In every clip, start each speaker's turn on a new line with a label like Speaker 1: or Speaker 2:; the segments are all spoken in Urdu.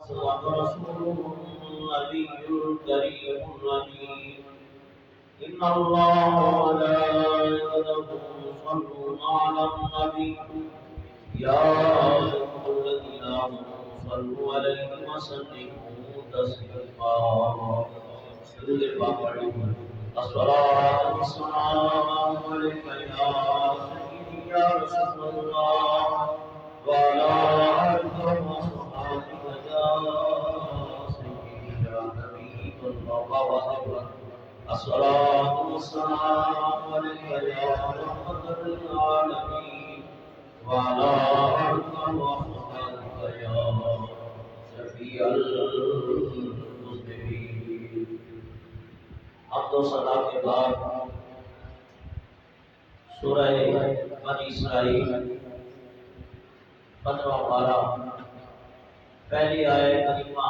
Speaker 1: صدق رسول النبي الكريم الأمين إن الله وملائكته يصلون على النبي يا أيها الذين آمنوا صلوا عليه وسلموا تسليما درود پاک پڑھیں الصلاة والسلام عليك يا سيدي يا رسول الله وعلى آلك وصحبك يا سيدي يا حبيب الله وأكبر الصلاة والسلام عليك يا رحمة للعالمين وعلى آلك وصحبك يا شفيع المذنبين حمد و ثنا کے بعد سورہ بنی اسرائیل 15واں پارہ پہلی آیت کریمہ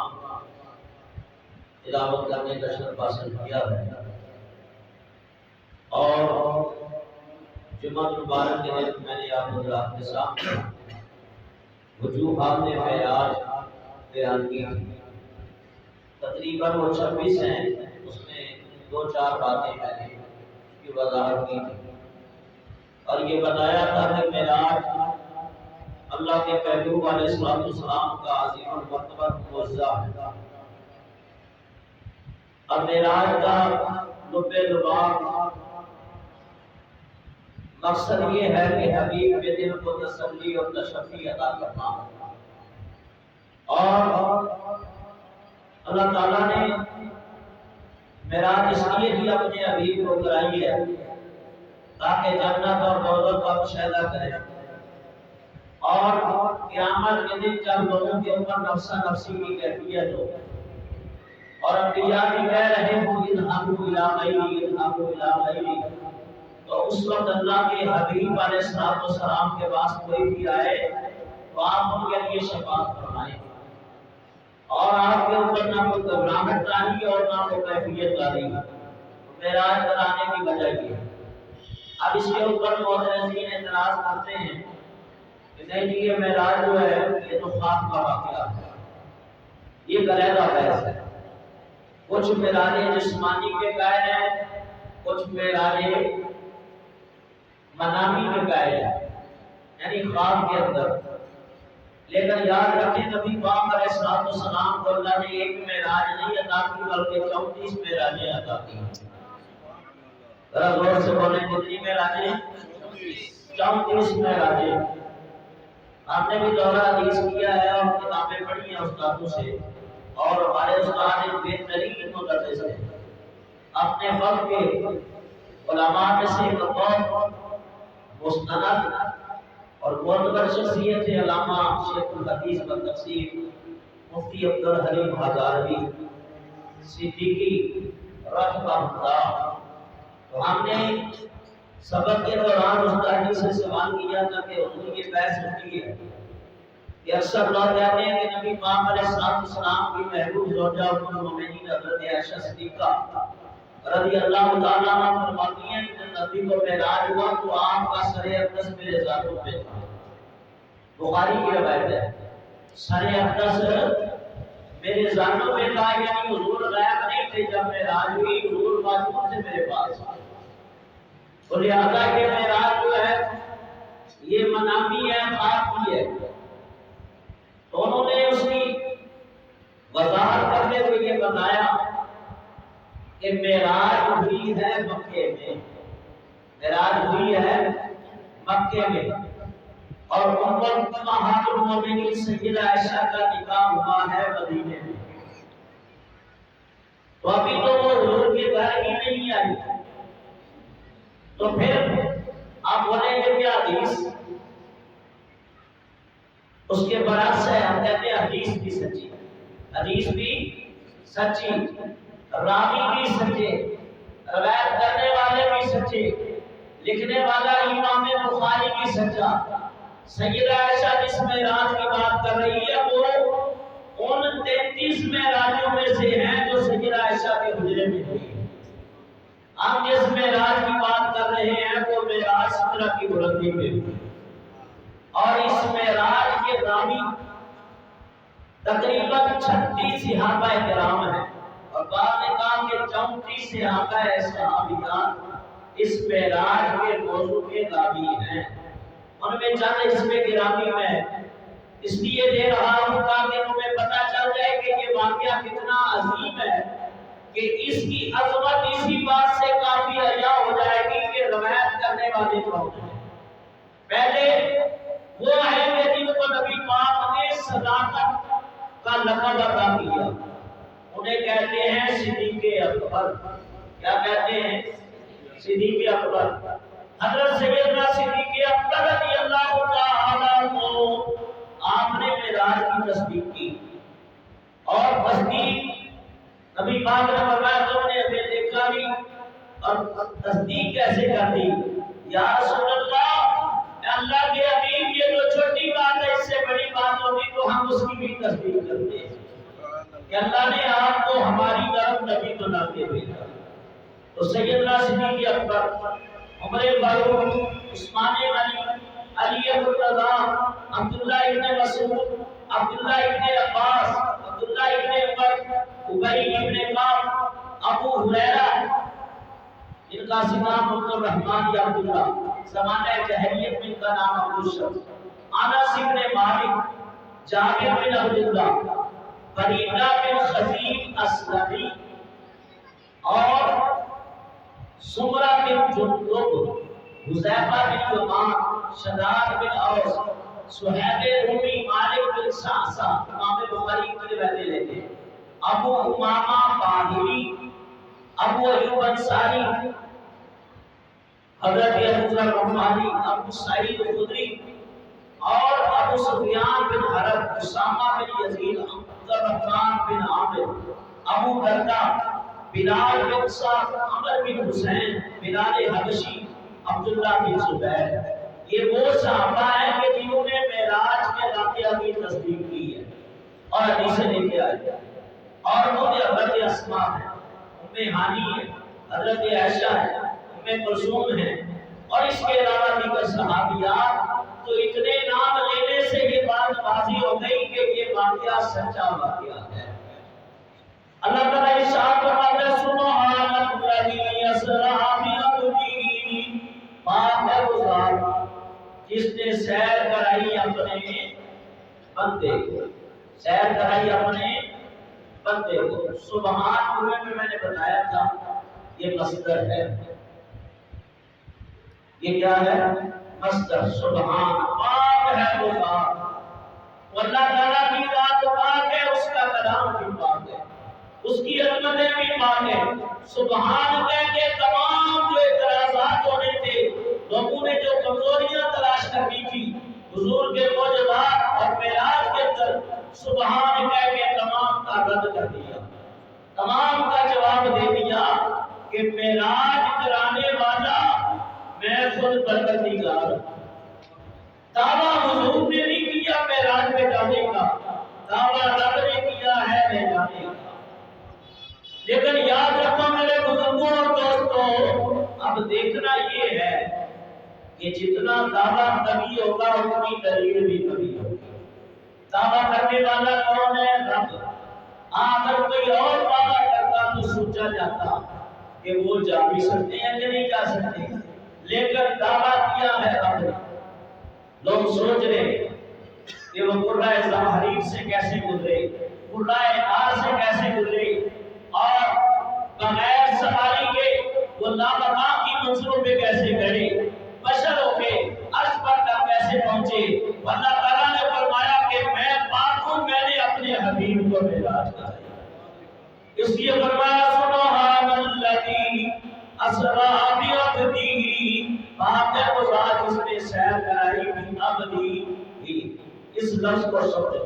Speaker 1: تلاوت کرنے کا شرف حاصل کیا ہے اور جمعہ مبارک کے دن میں نے آپ حضرات کے سامنے وجوہات معراج بیان کی تقریباً وہ 26 ہیں، اس میں 2-4 باتیں میں نے اس کی وضاحت کی تھی اور یہ بتایا تھا کہ معراج اللہ کے محبوب علیہ السلام کا عظیم المرتبہ معجزہ ہے اور معراج کا لب لباب مقصد یہ ہے کہ حبیب کے دل کو تسلی اور تشفی عطا کرنا اور اللہ تعالیٰ نے معراج اس لیے بھی اپنے حبیب کو کرائی ہے تاکہ جنت اور دوزخ کا مشاہدہ کرے اور قیامت کے دن جب لوگوں کے اوپر نفسا نفسی کی کیفیت ہو اور انبیاء بھی کہہ رہے ہوں اذهبوا الى غیری اذهبوا الى غیری، تو اس وقت اللہ کے حبیب علیہ السلام کے پاس کوئی بھی آئے تو آپ ان کے لیے شفاعت فرمائیں اور آپ کے اوپر نہ کوئی گھبراہٹ آئی اور نہ کوئی کیفیت آئی۔ معراج کرانے کی وجہ یہ ہے۔ اب اس کے اوپر معترضین اعتراض کرتے ہیں کہ نہیں جی یہ معراج جو ہے یہ تو خواب کا واقعہ ہے، یہ علیحدہ بحث ہے۔ کچھ معراج جسمانی کے قائل ہیں، کچھ معراج منامی کے قائل ہیں، یعنی خواب کے اندر۔ لیکن یاد رکھیں نبی پاک علیہ السلام کو اللہ نے ایک معراج نہیں عطا کی بلکہ 34 معراجیں عطا کی۔ ذرا زور سے بولیں کتنی معراجیں؟ 34 معراجیں۔ ہم نے بھی دورہ حدیث کیا ہے اور کتابیں پڑھی ہیں استادوں سے، اور ہمارے استاد ایک بہترین مدرس ہیں، اپنے وقت کے علماء میں سے ایک بہت مستند اور معتبر شخصیت ہے علامہ شیخ الحدیث و تفسیر مفتی عبدالحلیم ہزاروی صدیقی رحمہ اللہ۔ تو ہم نے سبق کے دوران استاد سے سوال کیا تھا کہ حضور یہ بحث ہوتی ہے کہ اکثر لوگ کہتے ہیں کہ نبی پاک علیہ السلام کی محبوب زوجہ ام المؤمنین حضرت عائشہ صدیقہ رضی اللہ تعالیٰ عنہ فرماتی ہیں کہ جب نبی کو معراج ہوا تو آپ کا سر اقدس میرے زانوں پہ تھا۔ بخاری کی روایت ہے سر اقدس میرے زانوں پہ تھا، یعنی حضور غائب نہیں تھے جب معراج ہوئی، حضور موجود تھے میرے پاس۔ تو لہٰذا کہ معراج جو ہے یہ منامی ہے، خواب کی ہے، تو انہوں نے اس کی وضاحت کرتے ہوئے یہ بتایا کہ معراج ہوئی ہے مکے میں، معراج ہوئی ہے مکے میں، اور ام المؤمنین سیدہ عائشہ کا نکاح ہوا ہے مدینے میں۔ تو ابھی تو وہ حضور کے گھر ہی نہیں آئی، تو پھر آپ بولیں گے کیا حدیث اس کے برعکس ہے؟ ہم کہتے ہیں حدیث بھی سچی، حدیث بھی سچی، راوی بھی سچے، روایت کرنے والے بھی سچے، لکھنے والا امام بخاری بھی سچا۔ سیدہ عائشہ جس معراج کی بات کر رہی ہے وہ ان 33 معراجوں میں سے ہیں جو سیدہ عائشہ کے حجرے میں ہوئی۔ ہم جس معراج کی بات کر رہے ہیں وہ معراج سدرہ کی بلندی پہ ہوئی، اور اس معراج کے راوی تقریباً 36 صحابہ کرام ہیں اور بعد نے کہا کہ 34 صحابہ صحابیات اس معراج کے موضوع کے راوی ہیں۔ ان میں چند اس میں گرامی میں اس لیے دے رہا ہوں تاکہ تمہیں پتہ چل جائے کہ یہ واقعہ کتنا عظیم ہے کہ اس کی عظمت اسی بات سے کافی عیاں ہو جائے گی کہ روایت کرنے والے کون ہیں۔ پہلے وہ ہیں کہ جن کو نبی پاک نے صداقت کا لقب عطا کیا، انہیں کہتے ہیں صدیق اکبر۔ کیا کہتے ہیں؟ صدیق اکبر۔ حضرت سیدنا صدیق اکبر رضی اللہ تعالی عنہ آپ نے معراج کی تصدیق کی، اور تصدیق نبی پاک نے فرمایا تم نے ہمیں دیکھا بھی اور تصدیق کیسے کر دی؟ یا رسول اللہ کے حبیب یہ تو چھوٹی بات ہے، اس سے بڑی بات ہوگی تو ہم اس کی بھی تصدیق کرتے ہیں کہ اللہ نے آپ کو ہماری طرف نبی بنا کے بھیجا۔ تو سیدنا صدیق اکبر، عمر فاروق، عثمان غنی، علی مرتضیٰ، عبداللہ ابن مسعود، عبداللہ ابن عباس، عبداللہ ابن عمر، ابی ابن کعب، ابو ہریرہ جن کا نام عبد الرحمن یا عبداللہ، زمانہ جاہلیت میں ان کا نام ابو شمس، انس بن مالک، جابر بن عبداللہ، فریدہ بن خزیم اسلمی، اور سمرہ بن جندب، حذیفہ بن یمان، شداد بن اوس، سہیب رومی، مالک بن سعصع، امام بخاری کی روایتیں لیتے ہیں، ابو امامہ باہلی، ابو ایوب انصاری، حضرت ابو ذر غفاری، ابو سعید خدری، اور ابو سفیان بن حرب، اسامہ بن یزید، عبد الرحمن بن عامر، ابو دردہ، بلال بن سعد، عمر بن حسین، بلال حبشی، عبداللہ بن زبیر۔ یہ وہ صحابہ ہیں کہ جنہوں نے معراج کے واقعہ کی تصدیق کی ہے اور حدیثیں لے کے آئے، اور وہ حضرت اسماء ہیں، ہانی ہے، حضرت عائشہ ہے، کلثوم ہے، اور اس کے علاوہ دیگر صحابیات۔ تو اتنے نام لینے سے یہ بات واضح ہو گئی کہ یہ واقعہ سچا واقعہ ہے۔ اللہ تعالیٰ ارشاد فرماتا ہے سبحان الذی اسری بعبدہ، پاک ہے وہ ذات جس نے سیر کرائی اپنے بندے کو، سیر کرائی اپنے بندے کو۔ سبحان میں نے بتایا تھا یہ مصدر ہے، یہ کیا ہے؟ مصدر۔ سبحان، پاک ہے وہ ذات، اللہ تعالیٰ کی ذات پاک ہے، اس کا کلام بھی پاک ہے، اس کی عظمتیں بھی پاک ہے۔ سبحان کہہ کے تمام جو اعتراضات ہونے تھے، لوگوں نے جو کمزوریاں تلاش کرنی تھی حضور کے معجزات اور معراج کے اندر، سبحان کہہ کے تمام کا رد کر دیا، تمام کا جواب دے دیا کہ معراج کرانے والا میں خود پروردگار۔ دعویٰ حضور نے نہیں کیا معراج میں جانے کا، دعویٰ رب نے کیا ہے لے جانے کا۔ لیکن یاد رکھو میرے بزرگوں اور دوستوں، اب دیکھنا یہ ہے کہ جتنا دعویٰ کبھی ہوگا اتنی دلیل بھی کبھی ہوگی۔ دعویٰ کرنے والا کون ہے؟ رب۔ اگر کوئی اور دعویٰ کرتا تو سوچا جاتا کہ وہ جا بھی سکتے ہیں کہ نہیں جا سکتے، لیکن دعویٰ کیا ہے رب نے۔ لوگ سوچ رہے کہ وہ قرۂ زمہریر سے کیسے گزرے، قرۂ نار سے کیسے گزرے، اور بغیر سواری کے وہ لامقام کی منزلوں پہ کیسے گئے، بشر ہو کے عرش پر تک کیسے پہنچے۔ اللہ تعالیٰ نے فرمایا کہ میں پاک ہوں، میں نے اپنے حبیب کو معراج کرایا، اس لیے فرمایا سبحان الذی اسری بعبدہ، پاک ہے وہ ذات جس نے سیر کرائی بعبدہ۔ اس لفظ کو سمجھو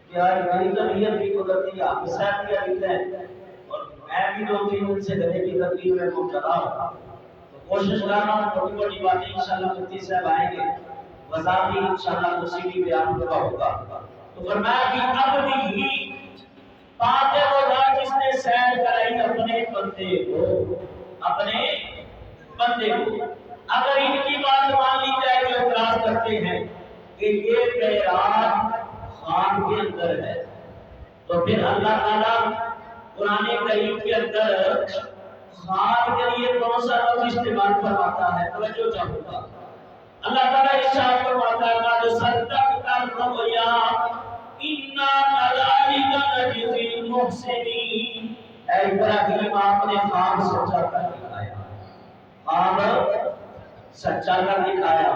Speaker 1: کہ آج میری طبیعت بھی قدرتی آپ صاحب کیا لکھتے ہیں، اور میں بھی 2-3 دن سے گلے کی تکلیف میں مبتلا ہوں، تو کوشش کر رہا ہوں چھوٹی موٹی باتیں انشاءاللہ مفتی صاحب آئیں گے، وضاحت انشاءاللہ اسی بھی بیان کرنا ہوگا۔ تو فرمایا کہ عبدہ، پاک ہے وہ ذات جس نے سیر کرائی اپنے بندے کو، اپنے بندے کو۔ اگر ان کی بات مان لی جائے جو اعتراض کرتے ہیں کہ یہ معراج خواب کے اندر ہے، تو پھر اللہ تعالیٰ قرآن کریم کے اندر خواب کے لیے کون سا لفظ استعمال فرماتا ہے؟ توجہ چاہوں گا۔ اللہ تعالیٰ ارشاد فرماتا ہے قد صدقت الرؤیا انا کذالک نجزی المحسنین۔ اے ابراہیم آپ نے خواب سچا کر دکھایا، خواب سچا کر دکھایا۔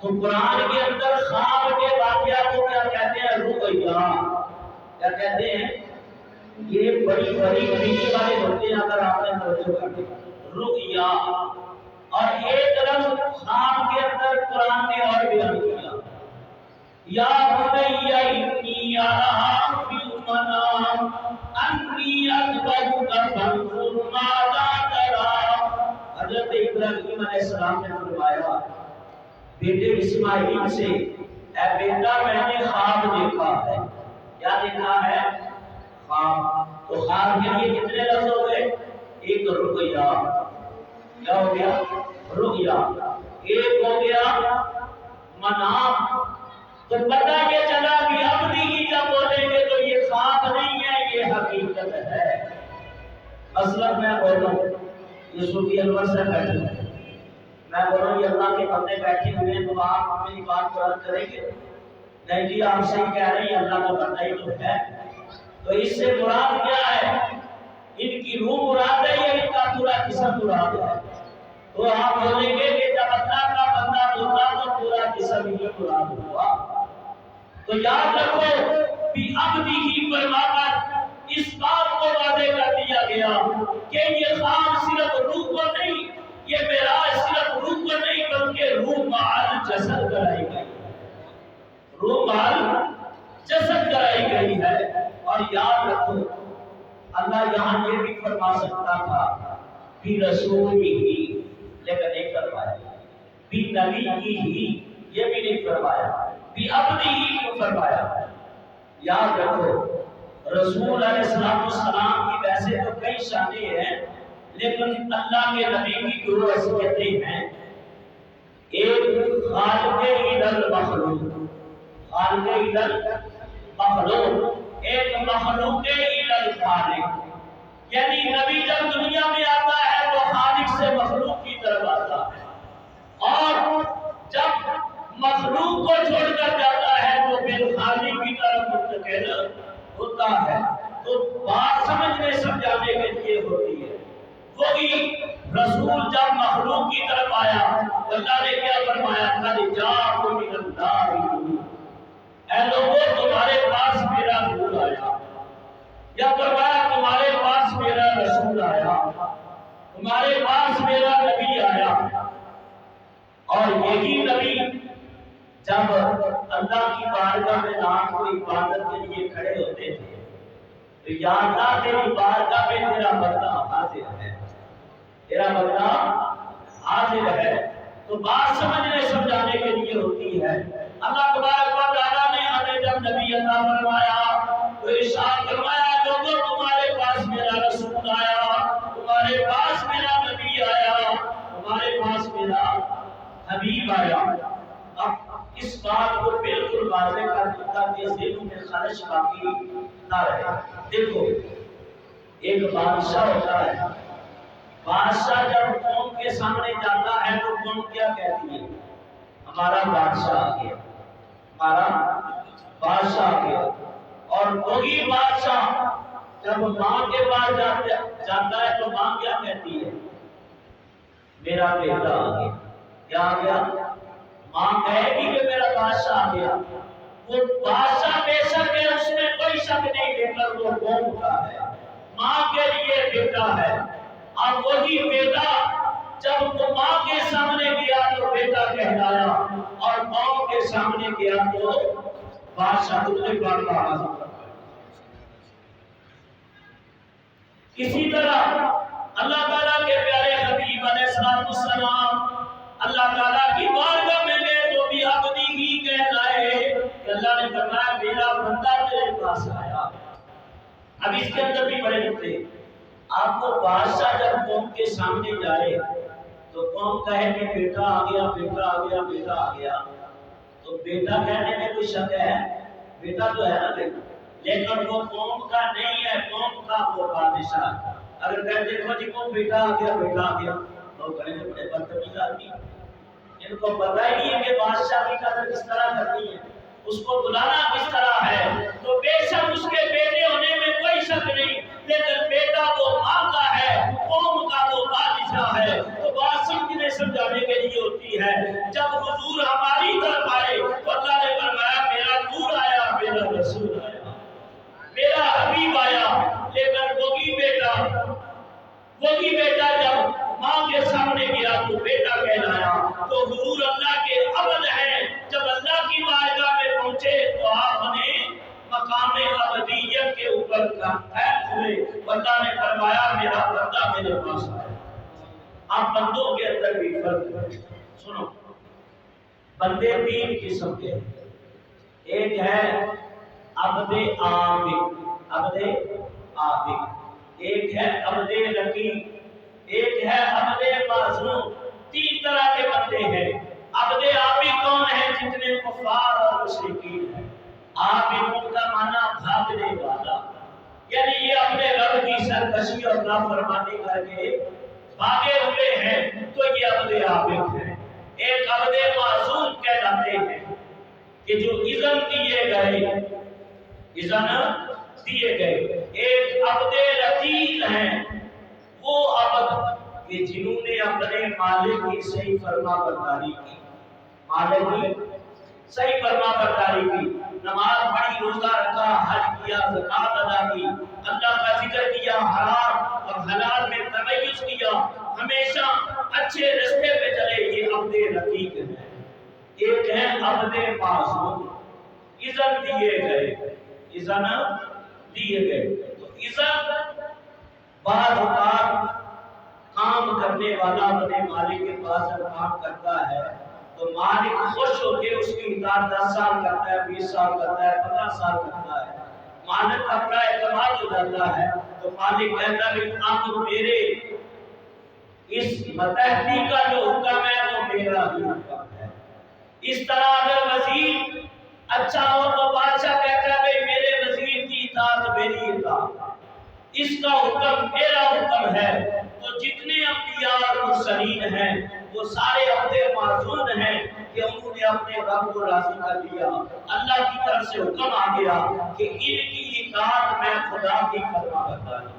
Speaker 1: تو قرآن کے اندر خواب کے واقعات کو کیا کہتے ہیں؟ رؤیا۔ کیا کہتے ہیں؟ یہ بڑی بڑی بڑی والے ہوتے ہیں، اگر آپ نے توجہ کر رؤیا۔ اور ایک لفظ خواب کے اندر قرآن نے اور بیان کیا، یا بنی انی ارا فی المنام انی اذبحک فانظر ماذا تری۔ حضرت ابراہیم علیہ السلام نے فرمایا بیٹے اسماعیل سے، اے بیٹا میں نے خواب دیکھا ہے۔ کیا دیکھا ہے؟ خواب۔ تو خواب کے لیے کتنے لفظ ہو گئے؟ ایک رؤیا، کیا ہو گیا؟ رؤیا۔ ایک ہو گیا منام۔ تو پتہ یہ چلا کہ اب بھی جب بولیں گے تو یہ خواب نہیں ہے، یہ حقیقت ہے۔ مثلا میں بولوں یہ صوفی انور سے بیٹھے ہیں، میں بولوں یہ اللہ کے بندے بیٹھے ہوئے ہیں، تو آپ میری بات کو رد کریں گے؟ نہیں جی آپ صحیح کہہ رہے ہیں، اللہ کا بندہ ہی تو ہے۔ تو اس سے مراد کیا ہے؟ ان کی روح مراد ہے یا ان کا پورا جسم مراد ہے؟ تو آپ بولیں گے کہ جب اللہ کا بندہ ہوگا تو پورا جسم ہی مراد ہوا۔ تو یاد رکھو بھی عبدی ہی فرما کر اس بات کو واضح کر دیا گیا کہ یہ خواب صرف روح کو نہیں، یہ معراج صرف روح کو نہیں بلکہ روح مع جسد کرائی گئی، روح مع جسد کرائی گئی ہے۔ اور یاد رکھو اللہ یہاں یہ بھی فرما سکتا تھا بھی رسول ہی، لیکن نہیں فرمایا، بھی نبی ہی، یہ بھی نہیں فرمایا، بھی عبدی ہی کیوں فرمایا؟ یاد رکھو رسول علیہ السلام کی ویسے تو کئی شانیں ہیں، لیکن اللہ کے نبی کی دو حیثیتیں ہیں، ایک خالق المخلوق، خالق المخلوق، ایک مخلوق الخالق۔ یعنی نبی جب دنیا میں آتا ہے تو خالق سے مخلوق کی طرف آتا ہے، اور جب مخلوق کو چھوڑ کر جاتا ہے تو پھر خالق کی طرف منتقل ہوتا ہے۔ تو بات سمجھنے سمجھانے کے لیے ہوتی ہے۔ وہی رسول جب مخلوق کی طرف آیا اللہ نے کیا فرمایا؟ قد جاءکم من اللہ نور، اے لوگوں تمہارے پاس میرا نور آیا، یا فرمایا تمہارے پاس میرا رسول آیا، تمہارے پاس میرا نبی آیا۔ اور یہی نبی جب اللہ کی بارگاہ میں رات کو عبادت کے لیے کھڑے ہوتے تھے تو یا اللہ تیری بارگاہ میں تیرا بندہ حاضر ہے، تیرا بندہ حاضر ہے۔ تو بات سمجھنے سمجھانے کے لیے ہوتی ہے۔ اللہ تبارک و تعالیٰ نے ہمیں جب نبی عطا فرمایا تو ارشاد فرمایا لوگوں تمہارے پاس میرا رسول آیا، تمہارے پاس میرا نبی آیا، تمہارے پاس میرا حبیب آیا۔ اب اس بات کو بالکل واضح کر دیتا کہ ذہن میں خلش باقی نہ رہے۔ دیکھو ایک بادشاہ ہوتا ہے، بادشاہ جب قوم کے سامنے جاتا ہے تو قوم کیا کہتی ہے؟ ہمارا بادشاہ آ گیا، ہمارا بادشاہ آ گیا۔ اور وہی بادشاہ جب ماں کے پاس جاتا ہے تو ماں کیا کہتی ہے؟ میرا بیٹا آ گیا۔ کیا آ گیا؟ ماں کہے گی کہ میرا بادشاہ آ گیا۔ وہ بادشاہ بے شک ہے، اس میں کوئی شک نہیں، لیکن وہ قوم کا ہے، ماں کے لیے بیٹا ہے۔ اب وہی بیٹا جب وہ ماں کے سامنے گیا تو بیٹا کہلایا، اور قوم کے سامنے گیا تو بادشاہ تمہیں بڑھ رہا۔ اسی طرح اللہ تعالیٰ کے پیارے حبیب علیہ السلام اللہ تعالیٰ کی بارگاہ میں گئے تو بھی عبدی ہی کہلائے کہ اللہ نے فرمایا میرا بندہ میرے پاس آیا۔ اب اس کے اندر بھی بڑے نکتے، آپ کو بادشاہ جب قوم کے سامنے جائے تو قوم کہے کہ بیٹا آ گیا، بیٹا آ گیا، بیٹا آ گیا، تو بیٹا کہنے میں کوئی شک ہے؟ بیٹا تو ہے نا بیٹا، لیکن وہ قوم کا نہیں ہے، قوم کا وہ بادشاہ۔ اگر کہ دیکھو جی وہ بیٹا آ گیا، بیٹا آ گیا، تو کہیں گے بڑے بدتمیز آدمی، ان کو پتہ ہی نہیں ہے کہ بادشاہ کی قدر کس طرح کرنی ہے، اس کو بلانا کس طرح ہے۔ تو بے شک اس کے بیٹے ہونے میں کوئی شک نہیں، لیکن بیٹا وہ ماں کا ہے، قوم کا وہ بادشاہ ہے۔ تو بات سمجھنے سمجھانے کے لیے ہوتی ہے۔ جب حضور ہماری طرف آئے تو اللہ نے فرمایا میرا نور آیا، میرا رسول آیا، میرا حبیب آیا۔ لیکن وہی بیٹا جب ماں کے سامنے گیا تو بیٹا کہلایا۔ تو حضور اللہ کے عبد ہیں، جب اللہ کی بارگاہ میں پہنچے تو آپ نے مقام ابدیت کے اوپر قائم ہوئے۔ اللہ نے فرمایا میرا بندہ میرے پاس آیا۔ آپ بندوں کے اندر بھی فرق ہے۔ سنو، بندے تین قسم کے ہیں، ایک ہے عبد عابد، عبد عابد، ایک ہے عبد رقیق، ایک ہے عبد معصوم۔ تین طرح کے بندے ہیں۔ عبد عابد کون ہے؟ جتنے کفار اور مشرکین ہیں۔ عابد کا معنی بھاگنے والا، یعنی یہ اپنے رب کی سرکشی اور نافرمانی کر کے بھاگے ہوئے ہیں، تو یہ عبد عابد ہے۔ ایک عبد معصوم کہلاتے ہیں کہ جو اذن دیے گئے۔ ایک عبد رقیق ہیں، وہ عبد کہ جنہوں نے اپنے مالک کی صحیح فرما برداری کی، مالک کی صحیح فرما برداری کی، نماز پڑھی، روزہ رکھا، حج کیا، زکات ادا کی، اللہ کا ذکر کیا، حرام اور حلال میں تمیز کیا، ہمیشہ اچھے راستے پہ چلے، یہ عبد رقیق ہے۔ ایک ہے عبد معصوم، اذن دیے گئے۔ تو اذن بعض اوقات کام کرنے والا اپنے مالک کے پاس جب کام کرتا ہے تو مالک خوش ہو کے اس کی اطاعت 10 سال کرتا ہے، 20 سال کرتا ہے، 15 سال کرتا ہے، مالک اپنا اعتماد ہو جاتا ہے، تو مالک کہتا ہے کہ اب میرے اس متحدی کا جو حکم ہے وہ میرا ہی حکم ہے۔ اس طرح اگر وزیر اچھا ہو تو بادشاہ کہتا ہے کہ میرے وزیر کی اطاعت میری اطاعت، اس کا حکم میرا حکم ہے۔ تو جتنے انبیاء اور مرسلین ہیں وہ سارے عبد معصوم ہیں کہ انہوں نے اپنے رب کو راضی کر لیا، اللہ کی طرف سے حکم آ گیا کہ ان کی اطاعت میں خدا کی فرما برداری۔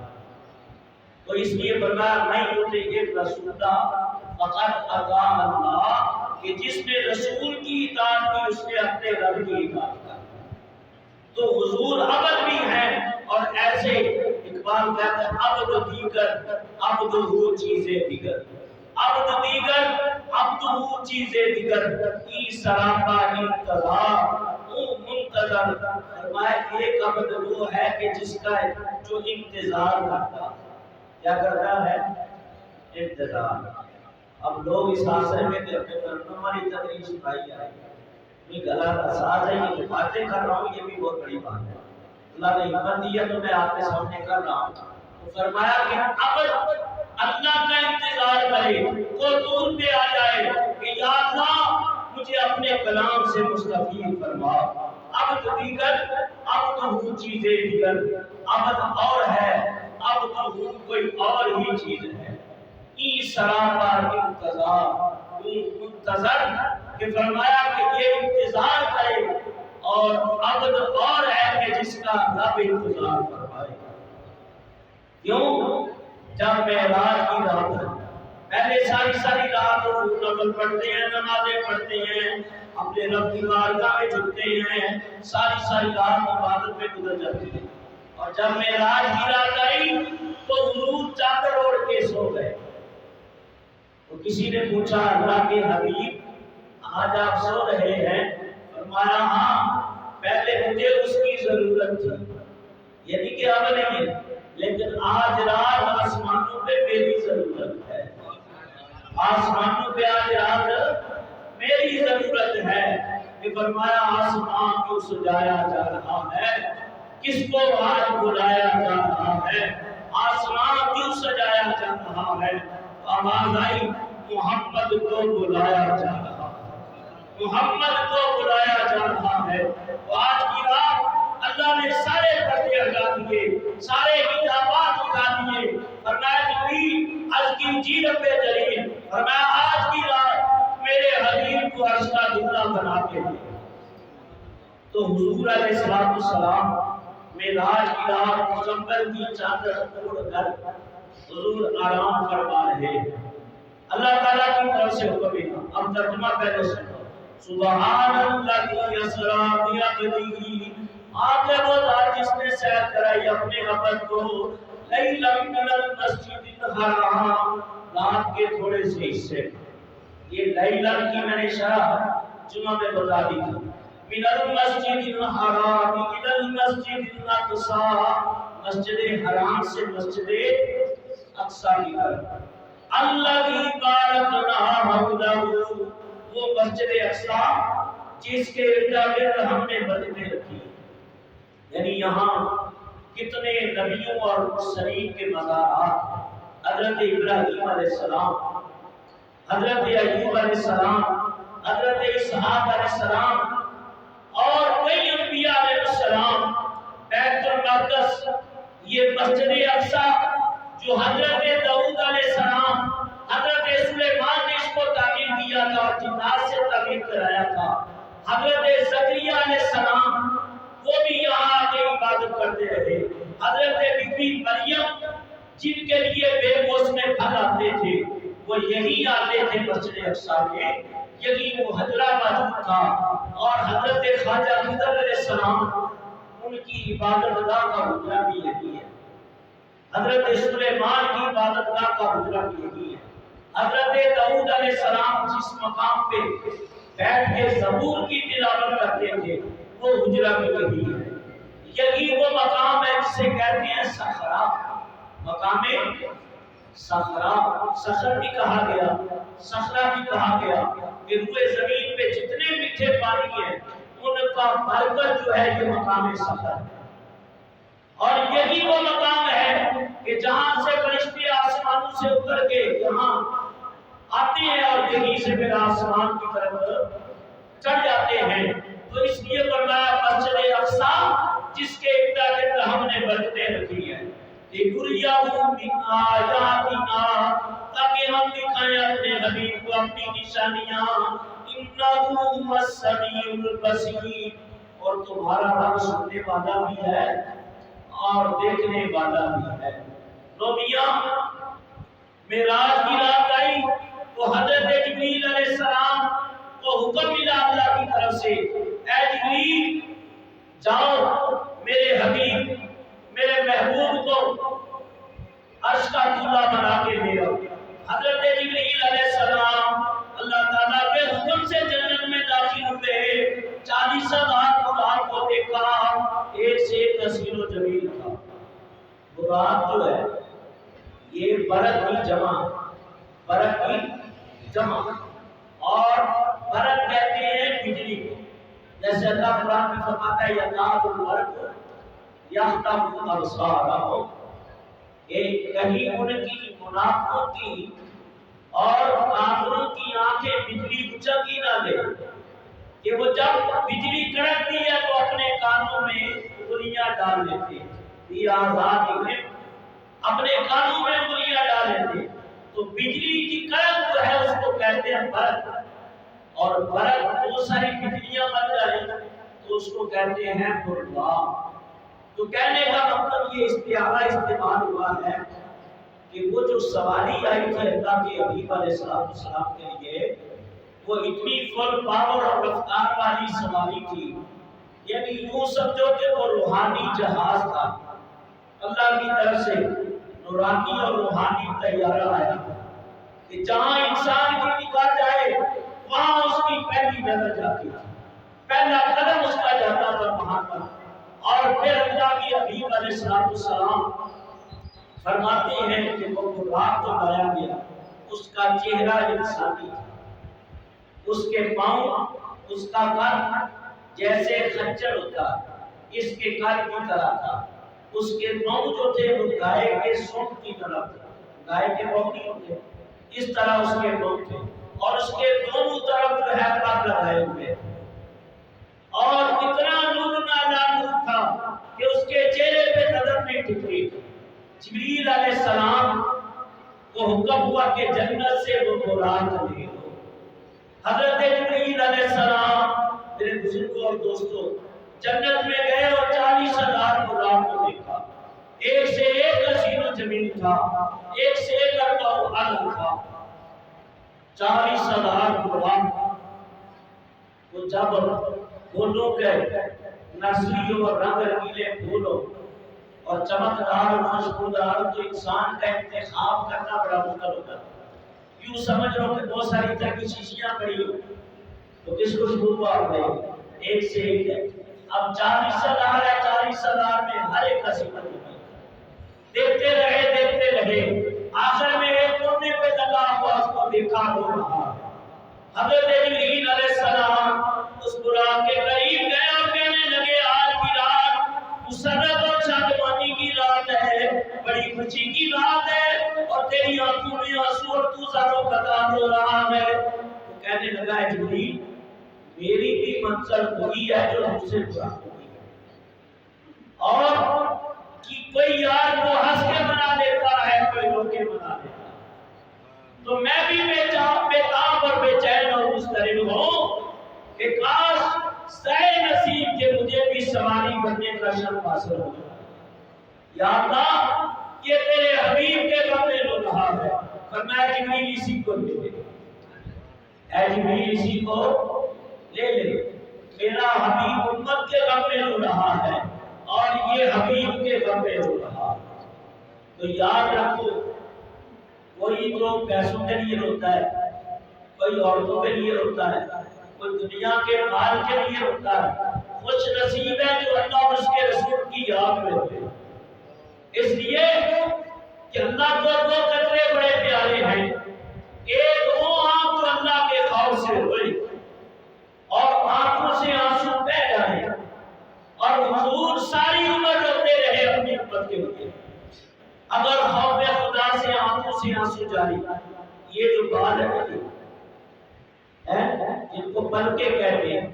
Speaker 1: تو اس لیے فرمایا نہیں ہوتے ایک رسول فقط اطاع اللہ، کہ جس نے رسول کی اطاعت کی اس نے اپنے رب کی اطاعت کی۔ تو حضور عبد بھی ہیں، اور ایسے اقبال کہتا ہے عبد دیگر عبد ہو چیزیں دیگر، عبد دیگر عبد ہو چیزیں دیگر، ای سراپا انتظار او منتظر۔ فرمایا ایک عبد وہ ہے کہ جس کا جو انتظار کرتا، کیا کرتا ہے؟ انتظار۔ اب لوگ اس آسرے میں کرتے ہیں ہماری تقریر سنائی جائے، یہ غلط اساس ہے، یہ باتیں کر رہا ہوں یہ بھی بہت بڑی بات ہے، اللہ نے ہمت دیا تو میں آپ کے سامنے کر رہا ہوں۔ تو فرمایا کہ عبد اللہ کا انتظار کرے، وہ دور پہ آ جائے کہ یا اللہ مجھے اپنے کلام سے مستفید فرما۔ عبد دیگر عبد ہوں چیزیں دیگر، عبد اور ہے عبد ہوں کوئی اور ہی چیز ہے۔ ای سراپا انتظار منتظر، کہ فرمایا کہ یہ انتظار کرے، اور عبد اور ہے کہ جس کا رب انتظار فرمائے۔ کیوں؟ جب معراج کی رات ہے، پہلے ساری رات نفل پڑھتے ہیں، نمازیں پڑھتے ہیں، اپنے رب کی بارگاہ میں جھکتے ہیں، ساری رات عبادت میں گزر جاتی ہے، اور جب معراج کی رات آئی تو حضور چادر اوڑھ کے سو گئے۔ تو کسی نے پوچھا اللہ کے حبیب آج آپ سو رہے ہیں؟ فرمایا ہاں، پہلے مجھے اس کی ضرورت تھی، یعنی کہ اب نہیں ہے، لیکن آج رات آسمانوں پہ میری ضرورت ہے، آسمانوں پہ آج رات میری ضرورت ہے۔ کہ فرمایا آسمان کیوں سجایا جا رہا ہے، کس کو آج بلایا جا رہا ہے، آسمان کیوں سجایا جا رہا ہے؟ آواز آئی محمد کو بلایا جا رہا ہے، محمد کو بلایا جا رہا ہے۔ تو آج کی رات اللہ نے سارے پردے ہٹا دیے، سارے حجابات اٹھا دیے، فرمایا جبریل از کی جی رب جلیل، فرمایا آج کی رات میرے حبیب کو عرش کا دلہ بنا کے دے۔ تو حضور علیہ السلام معراج کی رات مزمل کی چادر اوڑھ کر حضور آرام فرما رہے ہیں۔ اللہ تعالیٰ کی طرف سے حکم ہے۔ اب ترجمہ پہلے سنو۔ سبحان اللہ اسری بعبدہ، آپ نے وہ ذات جس نے سیر کرائی اپنے عبد کو لیلا من المسجد الحرام، رات کے تھوڑے سے حصے۔ یہ لیلا کی میں نے شرح جمعہ میں بتا دی تھی۔ من المسجد الحرام الى المسجد الاقصى، مسجد حرام سے مسجد اقصی کی طرف۔ الذی بارکنا حولہ، وہ مسجد اقصی جس کے ارد گرد ہم نے برکتیں رکھی، یعنی یہاں کتنے نبیوں اور مرسلین کے مزارات، حضرت ابراہیم علیہ السلام، حضرت ایوب علیہ السلام، حضرت اسحاق علیہ السلام اور کئی انبیاء علیہ السلام، بیت المقدس، یہ مسجد اقصی جو حضرت داؤد علیہ السلام، حضرت سلیمان نے اس کو تعمیر کیا تھا اور جنات سے تعمیر کرایا تھا، حضرت زکریا علیہ السلام وہ بھی یہاں آ کے عبادت کرتے رہے، حضرت بی بی مریم جن کے لیے بے موسم پھل آتے تھے وہ یہی آتے تھے مسجد اقصی میں، یہی وہ حجرہ موجود تھا، اور حضرت خواجہ خضر علیہ السلام ان کی عبادت گاہ کا حجرہ بھی یہی ہے، حضرت سلیمان کی عبادت گاہ کا حجرہ بھی یہی ہے، حضرت داؤد علیہ السلام جس مقام پہ بیٹھ کے زبور کی تلاوت کرتے تھے وہ حجرہ بھی یہی ہے، یہی وہ مقام ہے جسے کہتے ہیں صخرہ، مقام صخرہ، صخر بھی کہا گیا، صخرہ بھی کہا گیا کہ روئے زمین پہ جتنے میٹھے پانی ہیں ان کا مرکز جو ہے یہ مقام صخر ہے، اور یہی وہ مقام ہے کہ جہاں سے فرشتے آسمانوں سے اتر کے یہاں آتے ہیں اور یہیں سے پھر آسمان کی طرف چڑھ جاتے ہیں، تو اس لیے فرمایا مسجد اقصی جس کے ارد گرد ہم نے برکتیں رکھی ہیں، لِنُرِيَهُ مِنْ آيَاتِنَا، تاکہ ہم دکھائیں اپنے حبیب کو اپنی نشانیاں، إِنَّهُ هُوَ السَّمِيعُ الْبَصِيرُ، اور تمہارا رب سننے والا بھی ہے اور دیکھنے والا بھی ہے۔ نبیاں معراج کی رات آئی تو حضرت جبریل علیہ السلام کو حکم ملا اللہ کی طرف سے، اے جبریل جاؤ میرے حبیب میرے محبوب کو عرش کا دلہ بنا کے لے آؤ۔ حضرت جبریل علیہ السلام اللہ تعالیٰ کے حکم سے جنت میں داخل ہوئے، 40,000 خدا کو دیکھا، ایک سے ایک حسین و جمیل تھا۔ برات جو ہے یہ برق کی جمع، برق کی جمع، اور برق کہتے ہیں بجلی کو، جیسے اللہ قرآن میں فرماتا ہے یکاد البرق یخطف ابصارهم، کہیں ان کی منافقوں کی اور کافروں کی آنکھیں بجلی اچک ہی نہ لے کہ وہ جب بجلی کڑکتی ہے تو اپنے کانوں میں انگلیاں ڈال لیتے ہیں، یہ آزاد ہیں، اپنے کانوں میں انگلیاں ڈال لیتے ہیں، تو بجلی کی کڑک جو ہے اس کو کہتے ہیں برق، اور برق بہت ساری بجلیاں بن جائیں تو اس کو کہتے ہیں برق۔ تو کہنے کا مطلب یہ استعارہ استعمال ہوا ہے کہ وہ جو سواری آئی تھی اللہ کے حبیب علیہ السلام کے لیے وہ اتنی فل پاور اور رفتار والی سواری تھی، یعنی یوں سمجھو کہ وہ روحانی جہاز تھا، اللہ کی طرف سے نورانی اور روحانی طیارہ آیا کہ جہاں انسان کی نگاہ جائے وہاں اس کی پہلی نظر جاتی تھی، پہلا قدم اس کا جاتا تھا وہاں پر، اور پھر اللہ کی حبیب علیہ السلام فرماتے ہیں کہ وہ برات کو لایا گیا، اس کا چہرہ انسانی تھا، اس کے پاؤں، اس کا قد جیسے خنجر ہوتا اس کے قد کی طرح تھا، اس کے پاؤں جو تھے وہ گائے کے سونڈ کی طرح تھے، گائے کے پاؤں نہیں ہوتے اس طرح اس کے پاؤں تھے، اور اس کے دونوں طرف جو ہے پر لگائے ہوئے، اور اتنا نور والا نور تھا کہ اس کے چہرے پہ نظر نہیں ٹکی۔ جبریل علیہ السلام کو حکم ہوا کہ جنت سے وہ براق لے لو۔ حضرت جبریل علیہ السلام میرے بزرگوں اور دوستوں جنت میں گئے اور 40,000 براق کو دیکھا۔ ایک سے ایک حسین و جمیل تھا، ایک سے ایک اربع و اعلی تھا۔ 40,000 براق تو جب پھولوں کے نرسریوں اور رنگ رنگیلے پھولوں اور چمکدار اور خوشبودار تو انسان کا انتخاب کرنا بڑا مشکل ہوتا ہے۔ یوں سمجھ لو کہ بہت ساری طرح کی شیشیاں پڑی ہو تو کس خوشبو کو آپ لیں ایک سے ایک ہے۔ اب 40,000 ہے، 40,000 میں ہر ایک کا صفت ہوگی۔ دیکھتے رہے آخر میں ایک کونے پہ لگا ہوا اس کو دیکھا ہو رہا۔ حضرت جبریل علیہ السلام اس براق کے قریب گئے اور کہنے لگے آج کی رات مسرت اور شادمانی کی رات ہے، بڑی خوشی کی رات ہے اور تیری آنکھوں میں آنسو اور تو زاروں قطار ہو رہا ہے۔ وہ کہنے لگا ہے جبریل میری بھی منزل وہی ہے جو مجھ سے براق ہوئی ہے، اور کہ کوئی یار کو ہنس کے منا لیتا ہے کوئی رو کے منا لیتا ہے، تو میں بھی بےتاب اور بے چین اور مضطرب ہوں کہ کاش سائے نصیب کہ مجھے بھی سواری بننے کا شرف حاصل ہو جائے۔ یا اللہ یہ تیرے حبیب کے غم میں رو رہا ہے، فرمایا جبریل اسی کو لے لے، اے جبریل اسی کو لے لے، میرا حبیب امت کے غم میں رو رہا ہے اور یہ حبیب کے غم میں رو رہا ہے۔ تو یاد رکھو کوئی تو پیسوں کے لیے روتا ہے، کوئی عورتوں کے لیے روتا ہے، کوئی دنیا کے مال کے لیے روتا ہے۔ خوش نصیب ہے جو اللہ اور اس کے رسول کی یاد میں ہوتے ہیں، اس لیے کہ اللہ کو دو قطرے بڑے پیارے ہیں، ایک وہ آنکھ جو اللہ کے خوف سے روئے اور آنکھوں سے آنسو بہہ جائے اور حضور ساری عمر روتے رہے اپنی امت کے لیے۔ اگر خوف خدا سے آنکھوں سے آنسو جاری، یہ جو بال ہے جن کو پلکیں کہتے ہیں،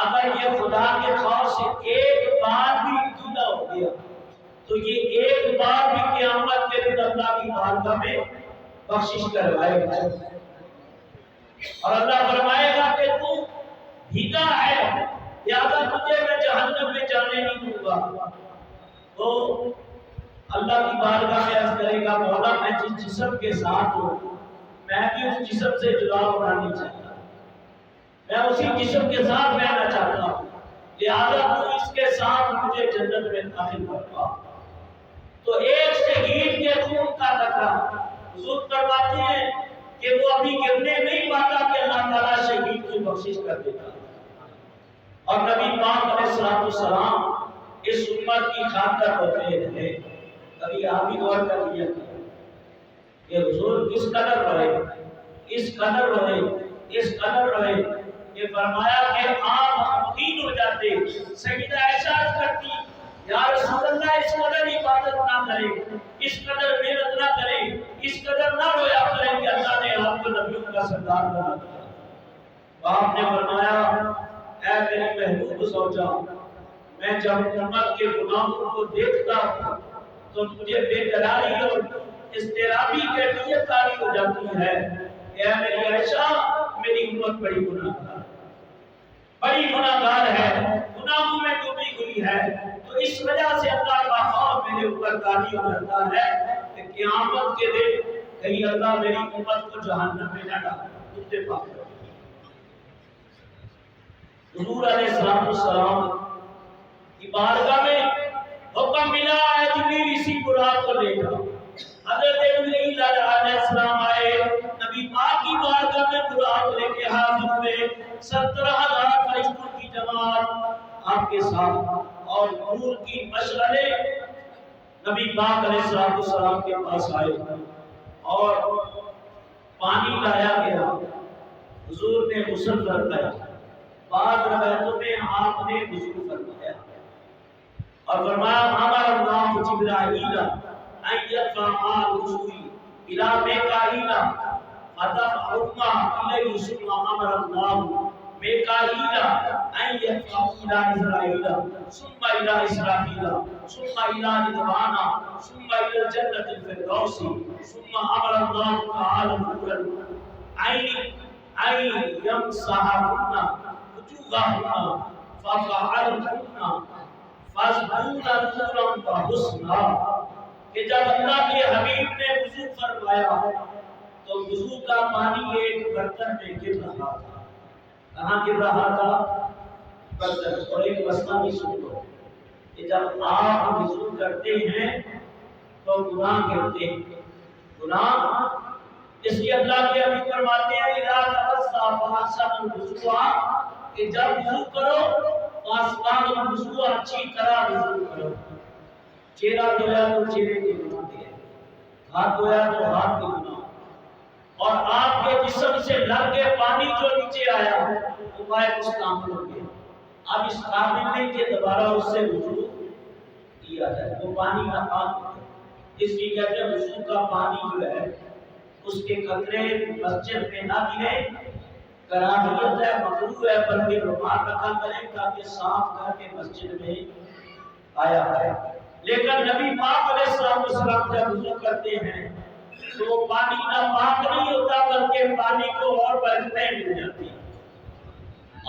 Speaker 1: اگر یہ خدا کے خوف سے ایک بار بھی گیلا ہو گیا تو یہ ایک بار بھی قیامت کے دن اللہ کی بارگاہ میں بخشش کروائے گا اور اللہ فرمائے گا کہ تو بھیگا ہے لہذا تجھے میں جہنم میں جانے نہیں دوں گا۔ تو اللہ کی بارگاہ میں عرض کرے گا مولا میں جس جسم کے ساتھ ہوں میں بھی اس جسم سے جدا ہونا نہیں چاہتا، میں اسی جسم کے ساتھ رہنا چاہتا ہوں، لہذا تو اس کے ساتھ مجھے جنت میں داخل کروا۔ تو ایک شہید کے خون کا قطرہ حضور فرماتے ہیں کہ وہ ابھی گرنے نہیں پاتا کہ اللہ تعالیٰ شہید کی بخشش کر دیتا۔ اور نبی پاک علیہ السلام اس امت کی خاطر ہوتے رہے۔ کبھی آپ بھی غور کر لیا کہ حضور کس قدر رہے، اس قدر رہے، اس قدر رہے کہ فرمایا کہ آپ غمگین ہو جاتے۔ سیدہ عائشہ کرتی یا رسول اللہ اس قدر عبادت نہ کرے، اس قدر محنت نہ کرے، اس قدر نہ رویا کرے کہ اللہ نے آپ کو نبیوں کا سردار بنا دیا۔ آپ نے فرمایا اے میری محبوب زوجہ میں جب امت کے گناہوں کو دیکھتا ہوں تو مجھے بے قراری اور اضطرابی کیفیت طاری ہو جاتی ہے کہ اے میری عائشہ میری امت بڑی گناہگار ہے، گناہوں میں ڈوبی ہوئی ہے، تو اس وجہ سے اللہ کا خوف میرے اوپر طاری ہو جاتا ہے کہ قیامت کے دن کہیں اللہ میری امت کو جہنم میں نہ ڈالے۔ اتفاق حضور علیہ السلام کی بارگاہ میں حکم ملا ہے جبریل اسی براق کو لے جاؤ۔ حضرت جبریل علیہ السلام آئے، نبی پاک کی بارگاہ میں براق لے کے حاضر ہوئے، 17,000 فرشتوں کی جماعت آپ کے ساتھ اور نور کی مشعلیں نبی پاک علیہ السلام کے پاس آئے اور پانی لایا گیا، حضور نے غسل فرمایا، بعض روایتوں میں آپ نے وضو فرمایا اور فرمایا امر اللہ جبرائیل ان یدفع الوضوء الى میکائیل فدفعهما الیہ ثم امر اللہ میکائیل ان یفعوا الی اسرائیل ثم الی اسرافیل ثم الی رضوان ثم الی الجنۃ الفردوس ثم امر اللہ تعالی عین یمسحهن وجوههن ففعلتن فازدون نورا وحسنا کہ جب اللہ کے حبیب نے وضو فرمایا تو وضو کا پانی ایک برتن میں گر رہا تھا. کہاں گر رہا تھا؟ برتن. اور ایک مسئلہ بھی سن لو کہ جب آپ وضو کرتے ہیں تو گناہ گرتے ہیں. گناہ اس لیے اللہ کے حبیب فرماتے ہیں اذا توضأ فاحسن الوضوء کہ جب وضو کرو تو اسباب الوضوء اچھی طرح وضو کرو. چہرہ دھویا تو چہرے کے گناہ دے، ہاتھ دھویا تو ہاتھ کے گناہ، اور آپ کے جسم سے لگ کے پانی جو نیچے آیا وہ مائع مستعمل ہو گیا. اب اس قابل نہیں کہ دوبارہ اس سے وضو کیا جائے، وہ پانی کا پاک. اس لیے کہتے ہیں وضو کا پانی جو ہے اس کے قطرے مسجد میں نہ گرے. کراہیت ہے، مکروہ ہے، بلکہ رومال رکھا کریں تاکہ صاف کر کے مسجد میں آیا ہے. لیکن نبی پاک علیہ السلام جب وضو کرتے ہیں تو پانی نہ پاک نہیں ہوتا بلکہ پانی کو اور برکتیں مل جاتی ہیں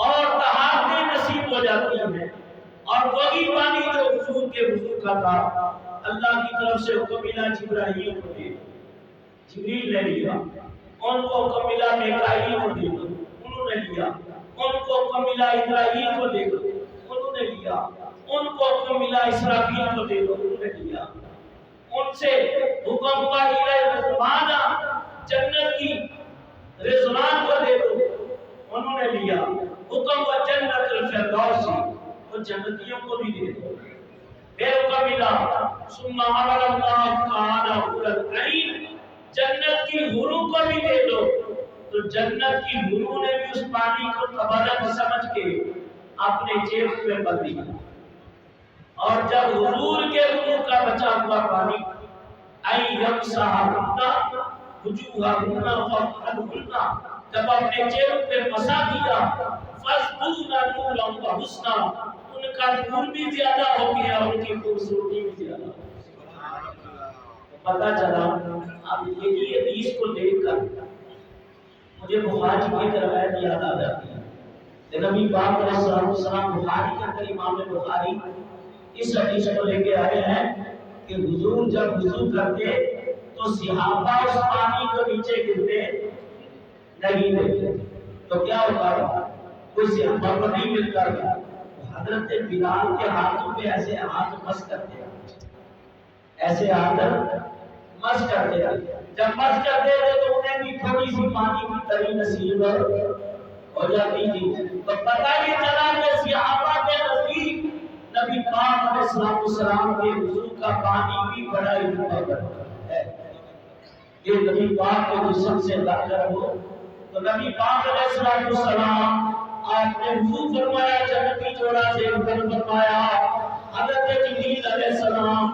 Speaker 1: اور طہارتیں نصیب ہو جاتی ہیں. اور وہی پانی جو حضور کے وضو کا تھا اللہ کی طرف سے حکم ملا جبرائیل کو دے دو. جبریل نے لیا. ان کو حکم ملا میکائیل کو دے دو، انہوں نے لیا. ان کو حکم ملا اسرائیل کو دے دو، انہوں نے لیا. ان کو حکم ملا اسرافیل کو دے دو، انہوں نے لیا. ان سے حکم ہوا رضوان جنت کی رضوان کو دے دو، انہوں نے لیا. حکم ہوا جنت الفردوس وہ جنتیوں کو بھی دے دو. پھر حکم ملا ثم امر اللہ تعالی حور العین جنت کی حوروں کو بھی دے دو. تو جنت کی حوروں نے بھی اس پانی کو تبرک سمجھ کے اپنے جیب میں بند دیا. اور جب حضور کے وضو کا بچا ہوا پانی این یمسحهن وجوههن وفعلهن جب اپنے چہروں پہ مسا کیا فازدون نورا وحسنا ان کا نور بھی زیادہ ہو گیا، ان کی خوبصورتی بھی زیادہ ہو گئی. پتہ چلا. اب یہی حدیث کو دیکھ کر مجھے بخاری کی ایک روایت یاد آ جاتی ہے. نبی پاک علیہ السلام بخاری کے اندر امام بخاری اس حدیث کو لے کے آئے ہیں کہ حضور جب وضو کرتے تو صحابہ اس پانی کو نیچے گرتے نہیں دیتے. تو کیا ہوتا ہے؟ کوئی صحابہ کو نہیں ملتا تھا. حضرت بلال کے ہاتھوں پہ ایسے ہاتھ مس کرتے، ایسے ہاتھ مس کرتے. جب مس کرتے تھے تو انہیں بھی تھوڑی سی پانی کی تری نصیب ہو جاتی تھی. تو پتہ یہ چلا کہ صحابہ کے نزدیک نبی پاک علیہ السلام کے وضو کا پانی بھی بڑا ہی مقدس ہے. یہ نبی پاک کے جسم سے لگ کر ہو تو نبی پاک علیہ السلام آپ نے وضو فرمایا، جنتی جوڑا سے اوپر فرمایا. حضرت جبریل علیہ السلام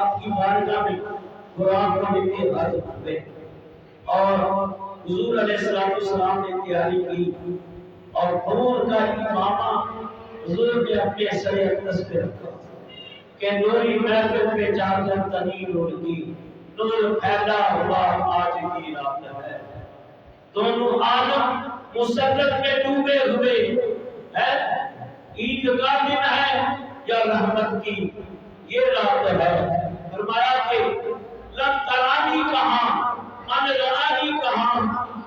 Speaker 1: آپ کی بارگاہ میں قرآن کو لے کے حاضر ہوئے اور حضور علیہ السلام نے تیاری کی اور حضور کا امامہ حضور نے اپنے سر اقدس پہ رکھا کہ نوری محفل پہ چادر تنی اڑتی، نور پھیلا ہوا آج کی رات ہے. دونوں عالم مسرت میں ڈوبے ہوئے ہیں. عید کا دن ہے یا رحمت کی یہ رات ہے. فرمایا کہ لن ترانی کہاں، من رانی کہاں،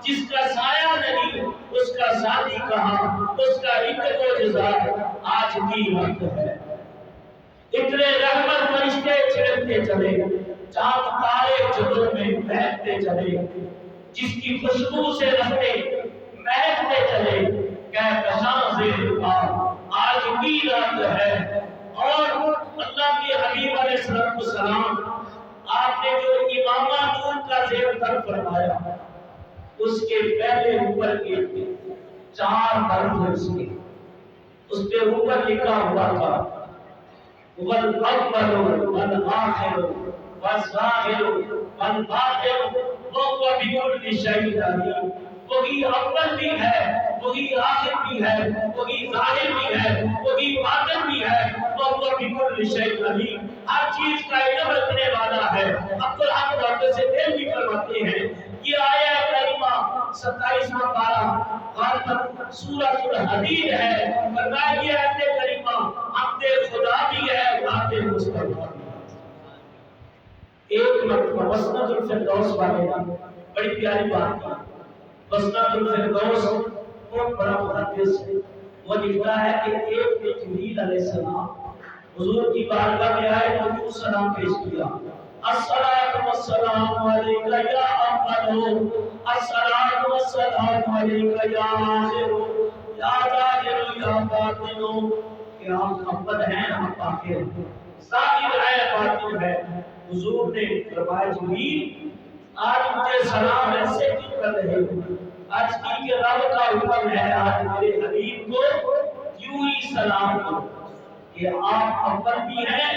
Speaker 1: جس کا سایہ نہیں اس کا ساتھی کہاں، اس کا عتق و جزا آج کی رات ہے. اتنے رحمت فرشتے چھڑکتے چلے، چاند تارے جدوں میں بہتے چلے، جس کی خوشبو سے رہتے مہکتے چلے. کہ کشاں سے آج کی رات ہے. اور اللہ کے حبیب علیہ السلام آپ نے جو امامہ نور کا زیب تر فرمایا اس کے پہلے اوپر کے 4 حرف اس پہ اوپر لکھا ہوا تھا وَالْأَوَّلُ وَالْآخِرُ وَالظَّاهِرُ وَالْبَاطِنُ وَهُوَ بِكُلِّ شَيْءٍ عَلِيمٌ. وہی اول بھی ہے وہی آخر بھی ہے، وہی ظاہر بھی ہے، وہی باطن بھی ہے، وہ بكل شيء عليم، ہر چیز کا علم رکھنے والا ہے۔ عبدالحق واقع سے دل بھی فرماتے ہیں یہ آیہ کریمہ 27واں پارہ غالباً سورۃ الحدید ہے، فرمایا یہ آیت کریمہ حمد خدا بھی ہے، ذات مصطفیٰ بھی ہے۔ ایک مرتبہ مسند الفردوس والے بڑی پیاری بات کی، مسند الفردوس بہت بڑا محدث ہے، وہ لکھتا ہے کہ ایک نے جبریل علیہ السلام حضور کی بارگاہ میں آئے تو یوں سلام پیش کیا، الصلاۃ والسلام علیک یا اول، الصلاۃ والسلام علیک یا آخر، یا ظاہر یا باطن، کہ آپ اول ہیں آپ آخر ہیں، ظاہر ہے باطن ہے۔ حضور نے فرمایا جبریل آج مجھے سلام ایسے کیوں کر رہے ہو؟ آج کی کہ رب کا حکم ہے آج میرے حبیب کو یوں ہی سلام کرو کہ آپ اول بھی ہیں،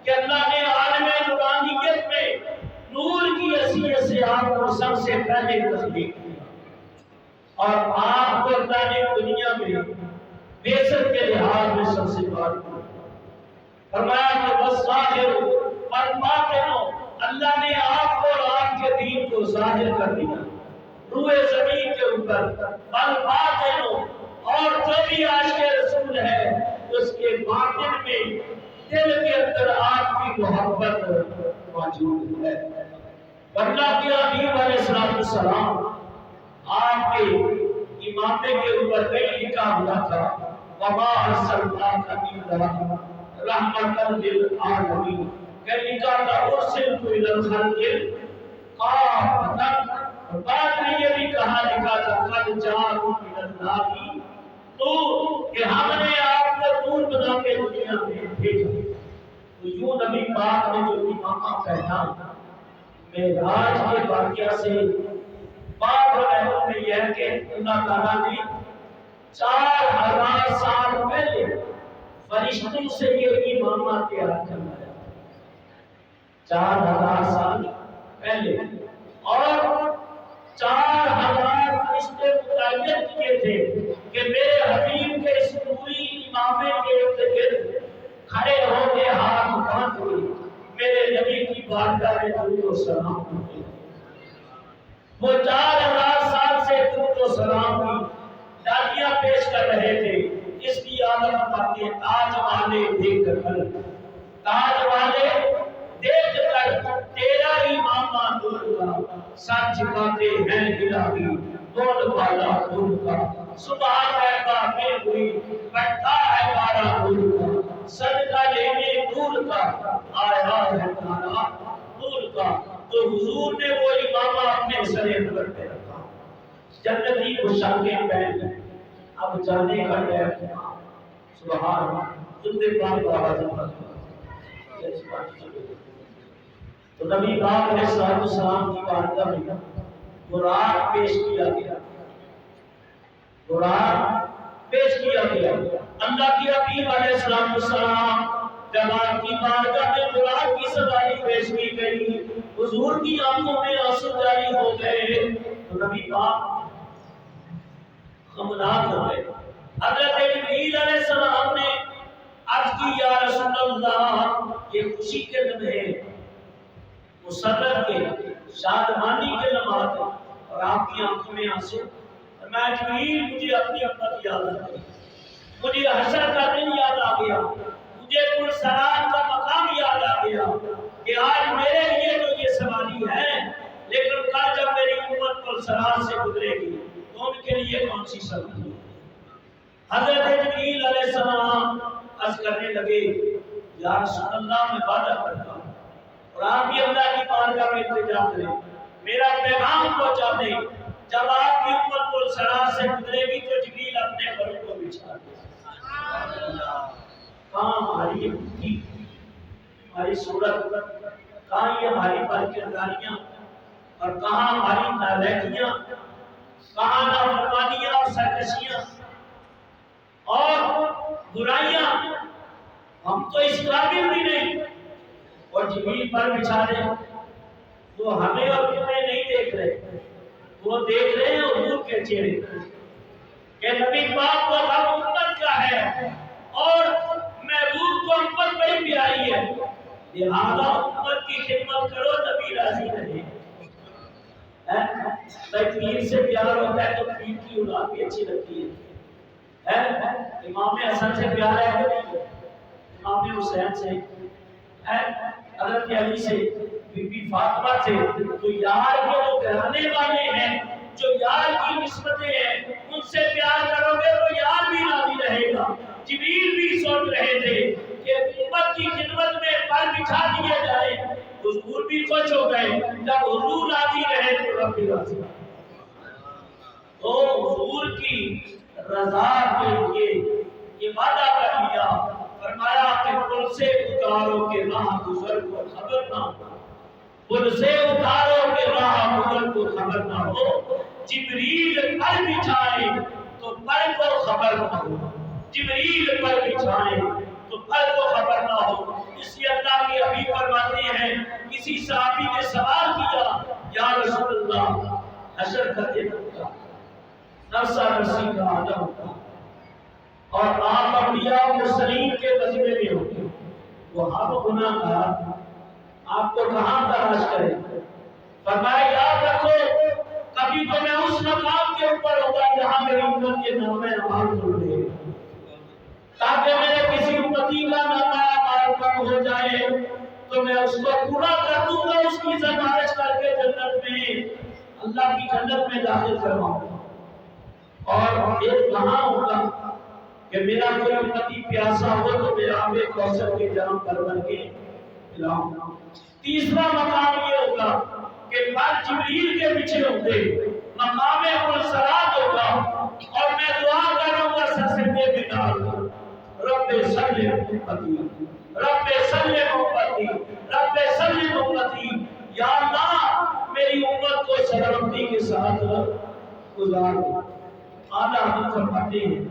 Speaker 1: کہ اللہ نے عالم نورانیت میں نور کی حیثیت سے آپ کو سب سے پہلے تخلیق کیا، اور آپ کو اللہ نے دنیا میں بیسر کے لحاظ میں سب سے بات کی۔ فرمایا کہ بس ظاہر اور باطن، اللہ نے آپ کو اور آپ کے دین کو ظاہر کر دیا روئے زمین کے اوپر، بل باطن، اور جو بھی عاشق رسول ہے اس کے باطن میں دل کے اندر آپ کی محبت موجود ہے۔ اللہ کے حبیب علیہ السلام آپ کے امامے کے اوپر کئی لکھا ہوا تھا، وما ارسلناک الا رحمۃ للعالمین، کہ لکھا تھا ارسلت الی الخلق کافۃ، اور بعد میں یہ بھی کہا لکھا تھا قد جاءکم من اللہ نور، کہ ہم نے آپ کو نور بنا کے دنیا میں بھیجا۔ تو یوں نبی پاک نے جو امامہ پہنا معراج کے واقعہ سے باب رحمت میں یہ ہے کہ اللہ تعالیٰ نے 4000 سال پہلے فرشتوں سے یہ امامہ تیار کروایا، 4000 سال پہلے، اور 4000 فرشتے متعین کیے تھے کہ میرے حبیب کے اس پوری امامے کے ارد گرد کھڑے ہو کے ہاتھ باندھ کے میرے نبی کی بارگاہ میں درود و سلام کرتے۔ وہ 4000 سال سے درود و سلام کی ڈالیاں پیش کر رہے تھے، اس کی عادت پاتے تاج والے دیکھ کر، تاج والے دیکھ کر تیرا امامہ نور کا، سر جھکاتے ہیں الہی بول والا نور کا، صبح پیدا میں ہوئی بڑھتا ہے بارہ نور کا، صدقہ لینے نور کا آیا ہے تارا نور کا۔ تو حضور نے وہ امامہ اپنے سر انور پہ رکھا، جنتی پوشاکیں پہن اب جانے کا ٹائم، سبحان اللہ، جلدی پاک آواز تو نبی پاک علیہ السلام کی بارگاہ میں قرآن پیش کیا گیا، قرآن پیش کیا گیا۔ اللہ کی حبیب علیہ السلام جب آپ کی بارگاہ میں قرآن کی سواری پیش کی گئی، حضور کی آنکھوں میں آنسو جاری ہو گئے، تو نبی پاک غمناک ہو گئے۔ حضرت جبریل علیہ السلام نے عرض کی یا رسول اللہ، یہ خوشی کے لمحے، مسرت کے، شادمانی کے لمحات، اور آپ کی آنکھوں میں آنسو، اور میں جبریل مجھے اپنی امت یاد آ گئی، مجھے حشر کا دن یاد آ گیا، مجھے پرسرات کا مقام یاد آ گیا کہ آج میرے لیے تو یہ سواری ہے، لیکن کل جب میری امت پرسرات سے گزرے گی تو ان کے لیے کون سی سواری ہے؟ حضرت جبریل علیہ السلام عرض کرنے لگے یا رسول اللہ میں وعدہ کرتا ہوں، اور آپ بھی اللہ کی بارگاہ میں التجا کریں، میرا پیغام پہنچا دیں، جب آپ کی امت پرسرات سے گزرے گی تو جبریل اپنے پروں کو بچھا دے۔ کہاں ہماری یہ بھوکی، ہماری صورت، کہاں یہ ہماری بدکرداریاں، اور کہاں ہماری نالائکیاں، کہاں نافرمانیاں اور سرکشیاں اور برائیاں، ہم تو اس قابل بھی نہیں، اور جبریل پر بچھا رہے ہیں۔ وہ ہمیں اور تمہیں نہیں دیکھ رہے، وہ دیکھ رہے ہیں حضور کے چہرے، کہ نبی پاک کو غم امت کا ہے اور محبوب کو امت بڑی پیاری ہے، لہذا امت کی خدمت کرو، نبی راضی رہے۔ بھائی پیر سے پیار ہوتا ہے تو پیر کی اولاد بھی اچھی لگتی ہے۔ امام حسن سے پیار ہے کہ نہیں؟ امام حسین سے، حضرت علی سے، بی بی فاطمہ سے، تو یار کے جو گھرانے والے ہیں، جو یار کی نسبتیں ہیں، ان سے پیار کرو گے تو یار بھی راضی رہے گا۔ جبریل بھی سوچ رہے تھے کہ امت کی خدمت میں پر بچھا دیے جائے، حضور بھی خوش ہو گئے، جب حضور راضی رہے تو رب بھی راضی رہے۔ تو حضور کی رضا کے لیے یہ وعدہ کر لیا، فرمایا کہ پل سے اتارو کے راہ گزر کو خبر نہ ہو، پل سے اتارو کے راہ گزر کو خبر نہ ہو، جبریل پر بچھائے تو پر کو خبر نہ ہو، جبریل پر بچھائے تو پر کو خبر نہ ہو۔ اس لیے اللہ کے حبیب فرماتے ہیں، کسی صحابی نے سوال کیا، یا رسول اللہ حشر کا دن ہوگا، نفسہ نفسی کا عالم ہوگا، اور آپ انبیاء و مرسلین کے وظیفے میں ہوں گے، وہ ہم گناہ گار آپ کو کہاں تلاش کریں؟ فرمایا یاد رکھو کبھی تو میں اس مقام کے اوپر ہوگا جہاں میری امت کے نام اعمال کھل رہے تاکہ میرے کسی امتی کا نام اعمال کم ہو جائے تو میں اس کو پورا کر دوں گا، اس کی سفارش کر کے جنت میں، اللہ کی جنت میں داخل کرواؤں گا۔ اور ایک کہاں ہوگا کہ میرا کوئی امتی پیاسا ہو تو میرا آب کوثر کے جام پر بن کے پلاؤں گا۔ تیسرا مقام یہ ہوگا کہ پر جبریل کے پیچھے ہوں گے، مقام پرسرات ہوگا، اور میں دعا کروں گا سجدے میں ڈال کر، رب سلم امتی، رب سلم امتی، رب سلم امتی، یا اللہ میری امت کو سلامتی کے ساتھ گزار دے۔ اعلیٰ حضرت فرماتے ہیں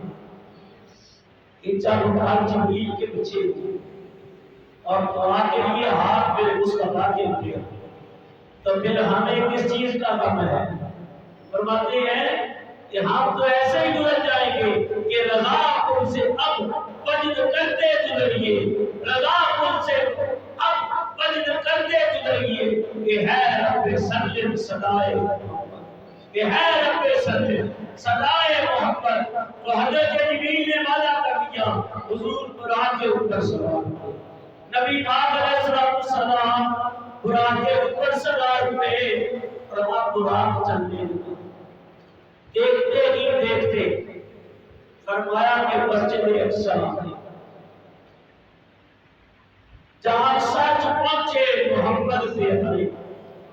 Speaker 1: کہ جب ہم جبریل کے پیچھے اور دعا کے لیے ہاتھ پہ مصطفیٰ کے ہوتے تو پھر ہمیں کس چیز کا غم ہے؟ فرماتے ہیں کہ ہم تو ایسے ہی گزر جائیں گے کہ رضا کو سے اب وجد کرتے گزریے، رضا کو سے اب وجد کرتے گزریے کہ ہے رب سلم صدائے، کہ ہے رب سلم صدائے محمد۔ تو حضرت جبریل نے وعدہ کر دیا، حضور قرآن کے اوپر سوار ہوئے، نبی پاک علیہ السلام قرآن کے اوپر سوار ہوئے اور آپ قرآن چلنے لگے۔ دیکھتے ہی دیکھتے فرمایا کہ مسجد اقصی جہاں اقصی پہنچے محمد بھی آئے،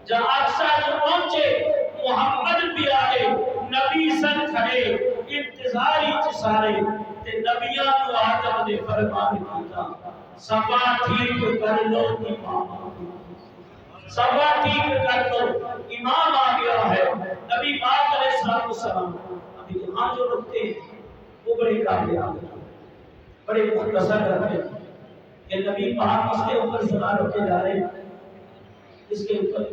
Speaker 1: جہاں اقصی پہنچے محمد بھی آئے، نبی سن کھڑے انتظاری چسارے تے نبیاں کو آدم نے فرمان کیتا، صفا ٹھیک کر لو امام، صفا ٹھیک کر لو امام آ گیا ہے۔ نبی پاک علیہ السلام ابھی یہاں جو رکھتے ہیں وہ بڑے کامیاب ہیں، بڑے مختصر رکھتے ہیں کہ نبی پاک اس کے اوپر سوار ہو کے جا رہے ہیں، اس کے اوپر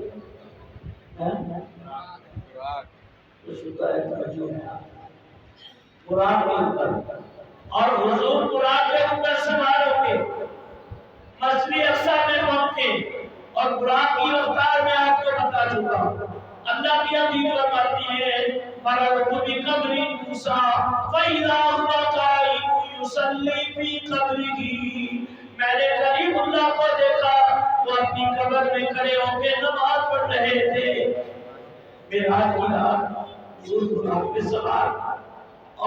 Speaker 1: قرآن کے اوپر، اور حضور قرآن کے اوپر سوار ہو کے مسجد اقصی میں پہنچے، اور قرآن کی رفتار میں آپ کو بتا چکا۔ اللہ کی حدیث فرماتی ہے مررت بقبر موسیٰ فإذا هو قائم يصلي في قبره، میں نے کریم اللہ کو دیکھا وہ اپنی قبر میں کھڑے ہو کے نماز پڑھ رہے تھے۔ معراج کی رات حضور قرآن پہ سوار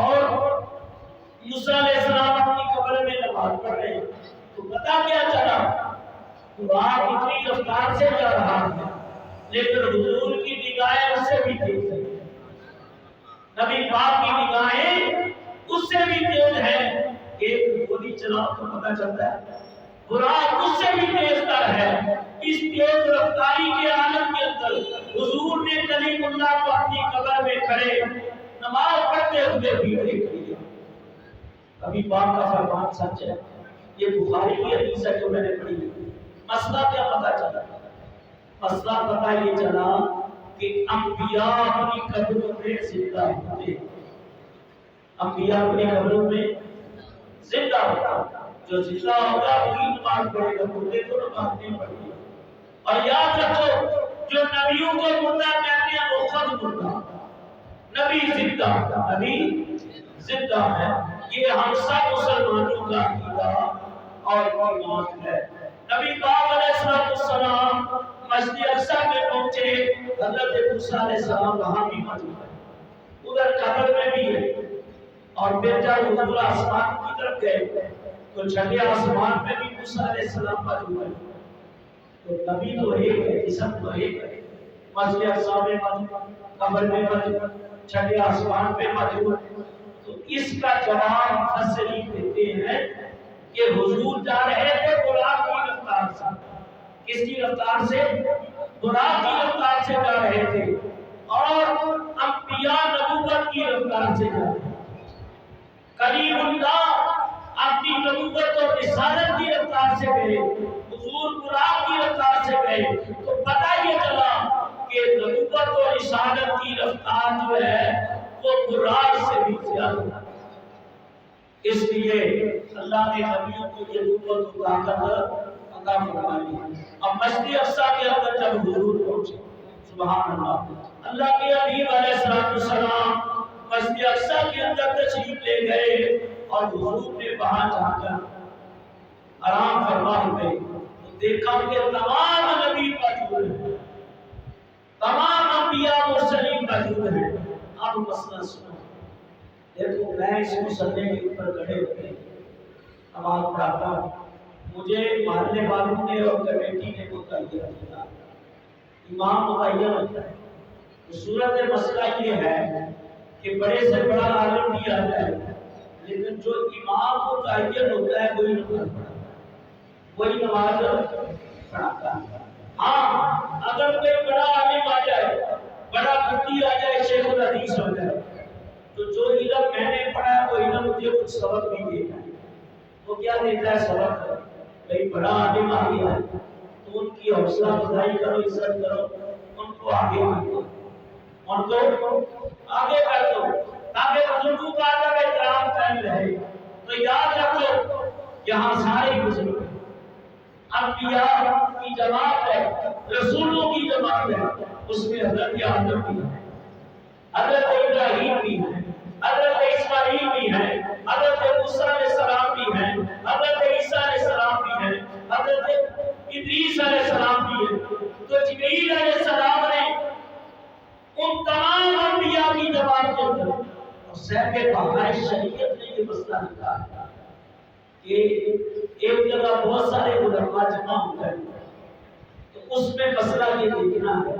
Speaker 1: اور موسیٰ علیہ السلام اپنی قبر میں نماز پڑھ رہے ہیں، تو پتہ کیا چلا؟ قرآن اتنی رفتار سے جا رہا ہے لیکن حضور کی نگاہیں اس سے بھی تیز ہیں، نبی پاک کی نگاہیں اس سے بھی تیز ہیں، ایک گولی چلاؤ تو پتہ چلتا ہے قرآن اس سے بھی تیز تر ہے۔ اس تیز رفتاری کے عالم کے اندر حضور نے کلیم اللہ کو اپنی قبر میں کھڑے نماز پڑھتے ہوئے بھی دیکھ لیا۔ ابھی پاک کا فرمان سچ ہے، یہ بخاری کی حدیث ہے جو میں نے پڑھی۔ مسئلہ کیا پتہ چلا؟ مسئلہ پتہ یہ چلا کہ انبیاء اپنی قبروں میں زندہ ہوتے ہیں، انبیاء اپنی قبروں میں زندہ ہوتا، جو زندہ ہوگا وہی نماز پڑھے گا، مردے تو نماز نہیں پڑھے گا۔ اور یاد رکھو جو نبیوں کو مردہ کہتے ہیں وہ خود مردہ، نبی زندہ، نبی زندہ ہے۔ یہ ہم سب مسلمانوں کا عقیدہ اور ایمان ہے۔ نبی پاک علیہ السلام مسجد اقصی میں پہنچے، حضرت موسیٰ علیہ السلام وہاں بھی موجود ہے، ادھر قبر میں بھی ہے، اور پھر جب حضور آسمان کی طرف گئے تو چھٹے آسمان میں بھی موسیٰ علیہ السلام موجود ہے۔ تو نبی تو ایک ہے، جسم تو ایک ہے، مسجد اقصی میں موجود، قبر میں موجود، چھٹے آسمان میں موجود۔ تو اس کا جواب مفسرین دیتے ہیں کہ حضور جا رہے تھے براق کی رفتار سے۔ کس کی رفتار سے؟ براق کی رفتار سے جا رہے تھے، اور انبیاء نبوت کی رفتار سے جا رہے تھے۔ کلیم اللہ اپنی نبوت اور رسالت کی رفتار سے گئے، حضور براق کی رفتار سے گئے، تو پتہ یہ چلا کہ نبوت اور رسالت کی رفتار جو ہے وہ براق سے بھی زیادہ ہے۔ اس لیے اللہ نے نبیوں کو یہ نبوت و طاقت عطا فرمائی۔ اب مسجد اقصی کے اندر جب حضور پہنچے، سبحان اللہ، اللہ کے حبیب علیہ السلام مسجد اقصی کے اندر تشریف لے گئے، اور حضور نے وہاں جا کر آرام فرما ہوئے تو دیکھا کہ تمام نبی موجود ہیں، تمام انبیاء مرسلین موجود ہیں۔ اب مسئلہ سنو، دیکھو میں اس مسئلے کے اوپر کھڑے ہوتے نماز پڑھاتا ہوں، مجھے محلے والوں نے اور کمیٹی نے متعین کیا، امام متعین ہوتا ہے۔ صورت مسئلہ یہ ہے کہ بڑے سے بڑا عالم بھی آتا ہے، لیکن جو امام متعین ہوتا ہے وہی نماز پڑھاتا ہے، وہی نماز پڑھاتا ہے۔ ہاں اگر کوئی بڑا عالم آ جائے، بڑا مفتی آ جائے، شیخ الحدیث ہو جائے، تو جو علم میں نے پڑھا ہے وہ علم مجھے کچھ سبق بھی دیتا ہے۔ وہ کیا دیتا ہے؟ سبق۔ بھئی بڑا عالم آ گیا ہے تو ان کی حوصلہ افزائی کرو، عزت کرو، ان کو آگے بڑھو، ان کو آگے کر دو، تاکہ بزرگوں کا ادب احترام قائم رہے۔ تو یاد رکھو یہاں سارے بزرگ انبیاء کی جماعت ہے، رسولوں کی جماعت ہے، اس میں حضرت آدم بھی ہے، حضرت ابراہیم بھی ہے، حضرت اسماعیل بھی ہے، حضرت موسیٰ علیہ السلام بھی ہے، حضرت عیسیٰ علیہ السلام بھی ہے، حضرت ادریس علیہ السلام بھی ہے۔ تو جبریل علیہ السلام نے ان تمام انبیاء کی جماعت کے اندر اور صحب بہائے شریعت نے یہ مسئلہ لکھا ہے کہ ایک جگہ بہت سارے علماء جمع ہو گئے، تو اس میں مسئلہ یہ دیکھنا ہے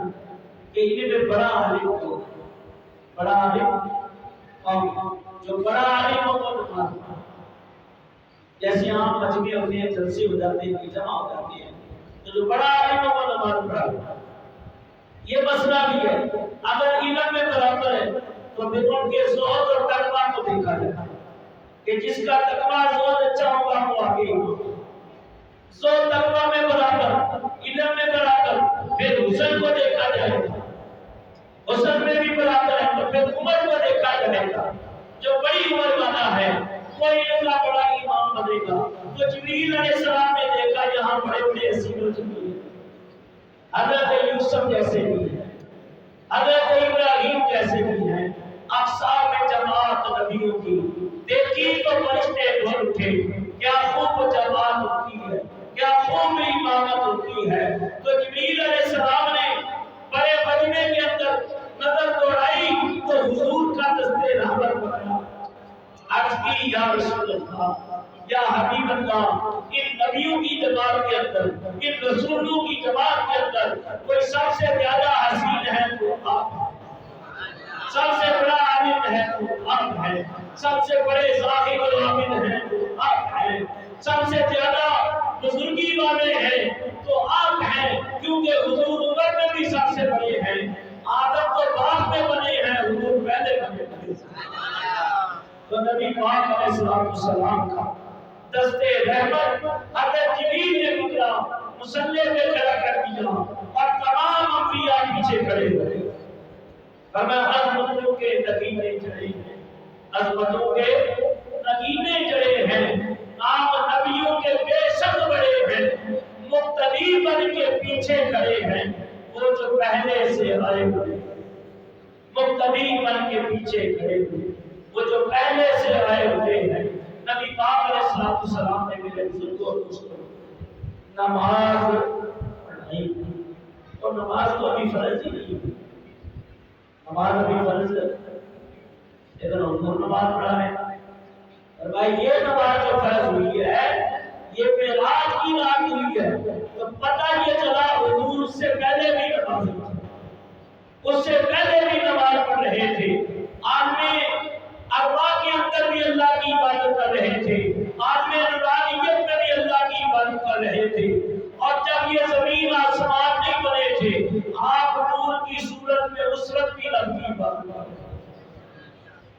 Speaker 1: کہ ان میں بڑا عالم ہو، بڑا عالم اور جو بڑا عالم ہو وہ نماز پڑھے۔ جیسے عام مجمع ہوتے ہیں، جلسے ہو جاتے ہیں، جمع ہو جاتے ہیں، تو جو بڑا عالم ہو وہ نماز پڑھے۔ یہ مسئلہ بھی ہے، اگر علم میں برابر ہے تو پھر ان کے زہد اور تقویٰ کو دیکھا جائے کہ جس کا تقویٰ زہد اچھا ہوگا وہ آگے ہوگا۔ زہد تقویٰ میں برابر، علم میں برابر، پھر حسن کو دیکھا جائے گا، حسن میں بھی برابر ہے تو پھر عمر کو دیکھا جائے گا، جو بڑی عمر والا ہے وہ علم کا بڑا امام بنے گا۔ تو جبریل علیہ السلام نے دیکھا یہاں بڑے بڑے حسین و جمیل ہیں، حضرت یوسف جیسے بھی ہیں، حضرت ابراہیم جیسے بھی ہیں، اقصی میں جماعت نبیوں کی دیکھی تو فرشتے ڈھول اٹھے، کیا خوب جماعت ہوتی ہے، کیا خوب امامت ہوتی ہے۔ تو جبریل علیہ السلام نے بڑے مجمع کے اندر نظر دوڑائی تو حضور کا دستے رحمت بنایا، عرض کی یا رسول اللہ، یا حبیب اللہ، ان نبیوں کی جماعت کے اندر، ان رسولوں کی جماعت کے اندر کوئی سب سے زیادہ حسین ہے تو آپ ہیں، سب سے بڑا عالم ہے تو آپ ہیں، سب سے بڑے ظاہر و عامل ہیں تو آپ ہیں، سب سے زیادہ بزرگی والے ہیں تو آپ ہیں، کیونکہ حضور عمر میں بھی سب سے بڑے ہیں، آدم تو بعد میں بنے ہیں، حضور پہلے بنے ہیں۔ تو نبی پاک علیہ السلام کا دستے رحمت حضرت جبریل نے پکڑا، مصلی پہ کھڑا کر دیا اور تمام انبیاء پیچھے کھڑے ہوئے۔ فرمایا ہر مطلوب کے نتیجے چڑھے ہیں، عظمتوں کے نگینے جڑے ہیں، آپ نبیوں کے بے شک بڑے ہیں، مقتدی بن کے پیچھے کھڑے ہیں، وہ جو پہلے سے آئے ہوئے، مقتدی بن کے پیچھے کھڑے ہوئے، وہ جو پہلے سے آئے ہوئے ہیں۔ نبی پاک علیہ السلام نے میرے بزرگوں اور دوستوں نماز پڑھائی، اور نماز تو ابھی فرض ہی نہیں، نماز ابھی فرض ہے لیکن حضور نماز پڑھا ہے۔ اور بھائی یہ نماز جو فرض ہوئی ہے یہ معراج کی رات ہوئی ہے، تو پتہ یہ چلا حضور اس سے پہلے بھی نماز اس سے پہلے بھی نماز پڑھ رہے تھے، عالم ارواح کے اندر بھی اللہ کی عبادت کر رہے تھے، عالم نورانیت میں بھی اللہ کی عبادت کر رہے تھے، اور جب یہ زمین آسمان نہیں بنے تھے آپ نور کی صورت میں نصرت بھی رب کی عبادت کر رہے تھے۔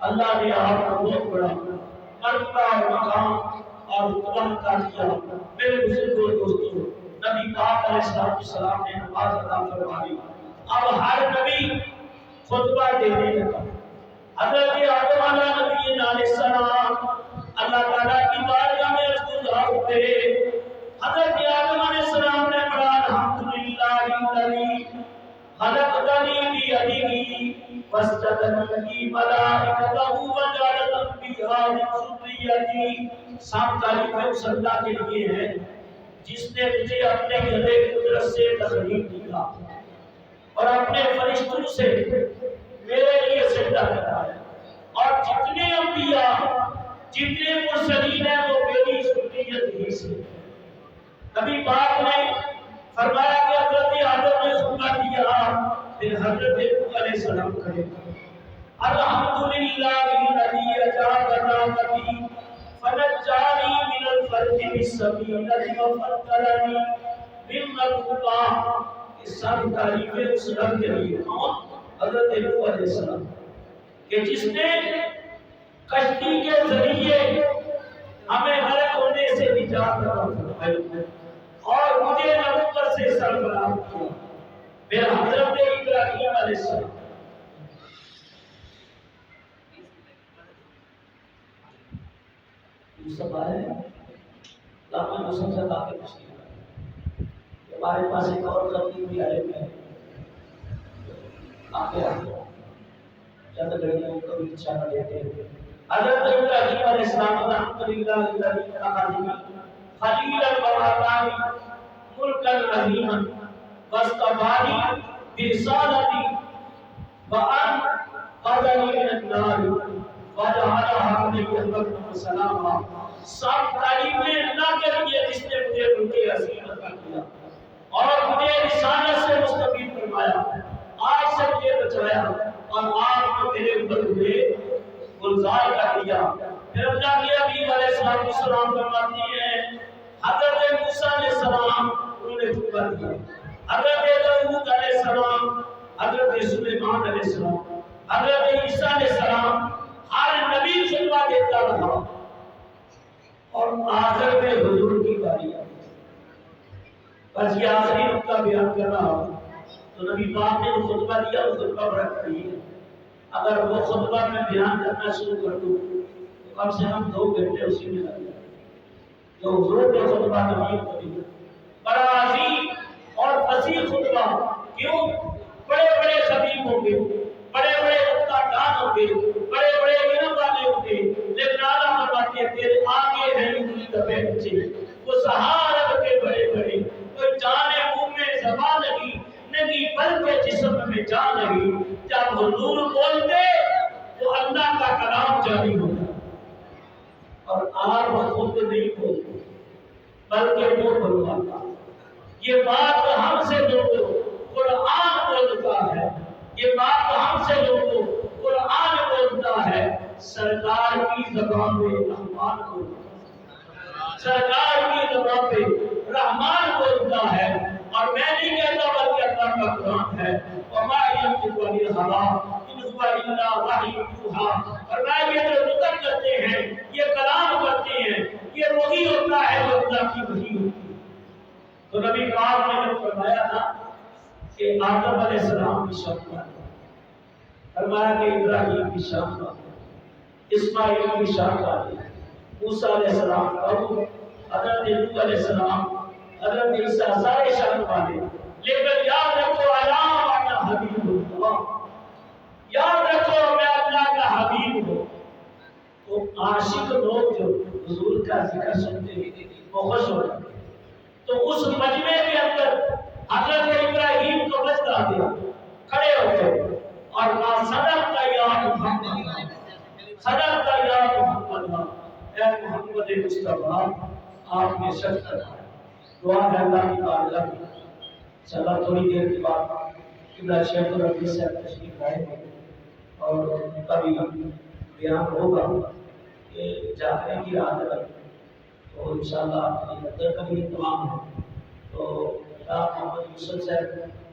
Speaker 1: اللہ نے آپ کو بہت بڑا مرتبہ اور مقام اور رتبہ عطا کیا۔ میرے بزرگوں دوستوں، نبی پاک علیہ السلام نے نماز ادا فرمائی۔ اب ہر نبی خطبہ دینے لگا۔ حضرت آدم علیہ السلام اللہ تعالیٰ کی بارگاہ میں گزار ہوئے۔ حضرت آدم علیہ السلام نے پڑھا الحمدللہ الذی خلقنی بیدہ واسجدنی ملائکتہ وجعل الانبیاء من ذریتی۔ سب تعریفیں اس اللہ کے لیے ہیں جس نے مجھے اپنے گلے قدرت سے تخلیق کیا اور اپنے فرشتوں سے میرے لیے سجدہ کرایا، اور جتنے انبیاء جتنے مرسلین ہیں وہ میری ذریت ہی سے۔ نبی پاک نے فرمایا کہ حضرت آدم نے خطبہ دیا، پھر حضرت نوح علیہ السلام کھڑے الحمدللہ الذی اجابنا نبی فنجانی من الفرد بالسبیلۃ وفضلنی بالمغفرۃ۔ سب تعریفیں اس رب کے لیے، حضرت نوح علیہ السلام کہ جس نے کشتی کے ذریعے ہمیں غرق ہونے سے نجات عطا فرمائی اور مجھے نبوت سے سرفراز کیا۔ پھر حضرت ابراہیم علیہ السلام سب آئے اللہ میں سب سے باقی مشکل ہمارے پاس ایک اور غلطی بھی آئے میں آگے آگے چند گھڑیوں کو بھی اشارہ دیتے ہیں۔ حضرت ابراہیم علیہ السلام الحمدللہ الذی اتخذنی خلیلا ووهبنی ملکا عظیما واصطفانی برسالتی وانقذنی من النار وجعلها علی رحمۃ وسلاما۔ سب تعریفیں اللہ کے لیے جس نے مجھے ملک عظیم عطا کیا اور مجھے رسالت سے مستفید فرمایا، آگ سے مجھے بچایا اور آگ کو میرے اوپر ہوئے گلزار کر دیا۔ پھر اللہ کے حبیب علیہ السلام فرماتی ہیں حضرت موسیٰ علیہ السلام انہوں نے خطبہ دیا، حضرت داؤد علیہ السلام، حضرت سلیمان علیہ السلام، حضرت عیسیٰ علیہ السلام، ہر نبی خطبہ دیتا رہا اور آخر میں حضور کی باری آئی۔ بس یہ آخری نقطہ بیان کر رہا ہوں تو نبی پاک نے جو خطبہ دیا وہ خطبہ بڑا کڑی ہے، اگر وہ خطبہ میں بیان کرنا شروع کر دوں تو کم سے کم 2 گھنٹے اسی میں لگ جائے۔ جو حضور کا خطبہ نبی کو دیا بڑا عظیم اور فصیح خطبہ، کیوں؟ بڑے بڑے خطیب ہوں گے، بڑے بڑے نقطہ دان ہوں گے، بڑے بڑے علم والے ہوں گے، لیکن اعلیٰ فرماتے ہیں تیرے آگے ہیں انگلی دبے بچے، وہ سہارب کے بڑے بڑے، کوئی جانے منہ میں زبان نہیں بلکہ جسم میں جان نہیں۔ جب حضور بولتے تو اللہ کا کلام جاری ہوتا اور آپ خود نہیں بولتے بلکہ وہ بلواتا۔ یہ بات ہم سے لوگوں قرآن بولتا ہے، یہ بات ہم سے لوگوں قرآن بولتا ہے۔ سرکار کی زبان پہ رحمان بولتا، سرکار کی زبان پہ رحمان بولتا ہے، اور میں نہیں کہتا بلکہ اللہ کا قرآن ہے۔ وما ينطق عن الهوى ان هو الا وحی یوحی، اور میں یہ جو نطق کرتے ہیں، یہ کلام کرتے ہیں، یہ وہی ہوتا ہے جو اللہ کی وحی ہوتی ہے۔ تو نبی پاک نے جو فرمایا نا کہ آدم علیہ السلام کی شان پر، فرمایا کہ ابراہیم کی شان پر، اسماعیل کی شاہکاری، موسیٰ علیہ السلام قوم، حضرت نوح علیہ السلام، حضرت عیسیٰ سارے شان والے، لیکن یاد رکھو علام انا حبیب اللہ، یاد رکھو میں اللہ کا حبیب ہوں۔ تو عاشق لوگ جو حضور کا ذکر سنتے ہیں وہ خوش ہو جاتے ہیں۔ تو اس مجمع کے اندر حضرت ابراہیم کو بچا دیا، کھڑے ہو گئے اور کہا صدقت یا محمد، صدقت یا محمد، اے محمد مصطفیٰ آپ نے سچ کہا۔ دعا ہے اللہ کی بارگاہ میں انشاءاللہ تھوڑی دیر کے بعد قبلہ شیخ الربیع صاحب تشریف لائیں گے اور ان کا بھی بیان ہوگا کہ جاگنے کی رات ہے تو انشاءاللہ لنگر کا بھی اہتمام ہے۔ تو محمد یوسف صاحب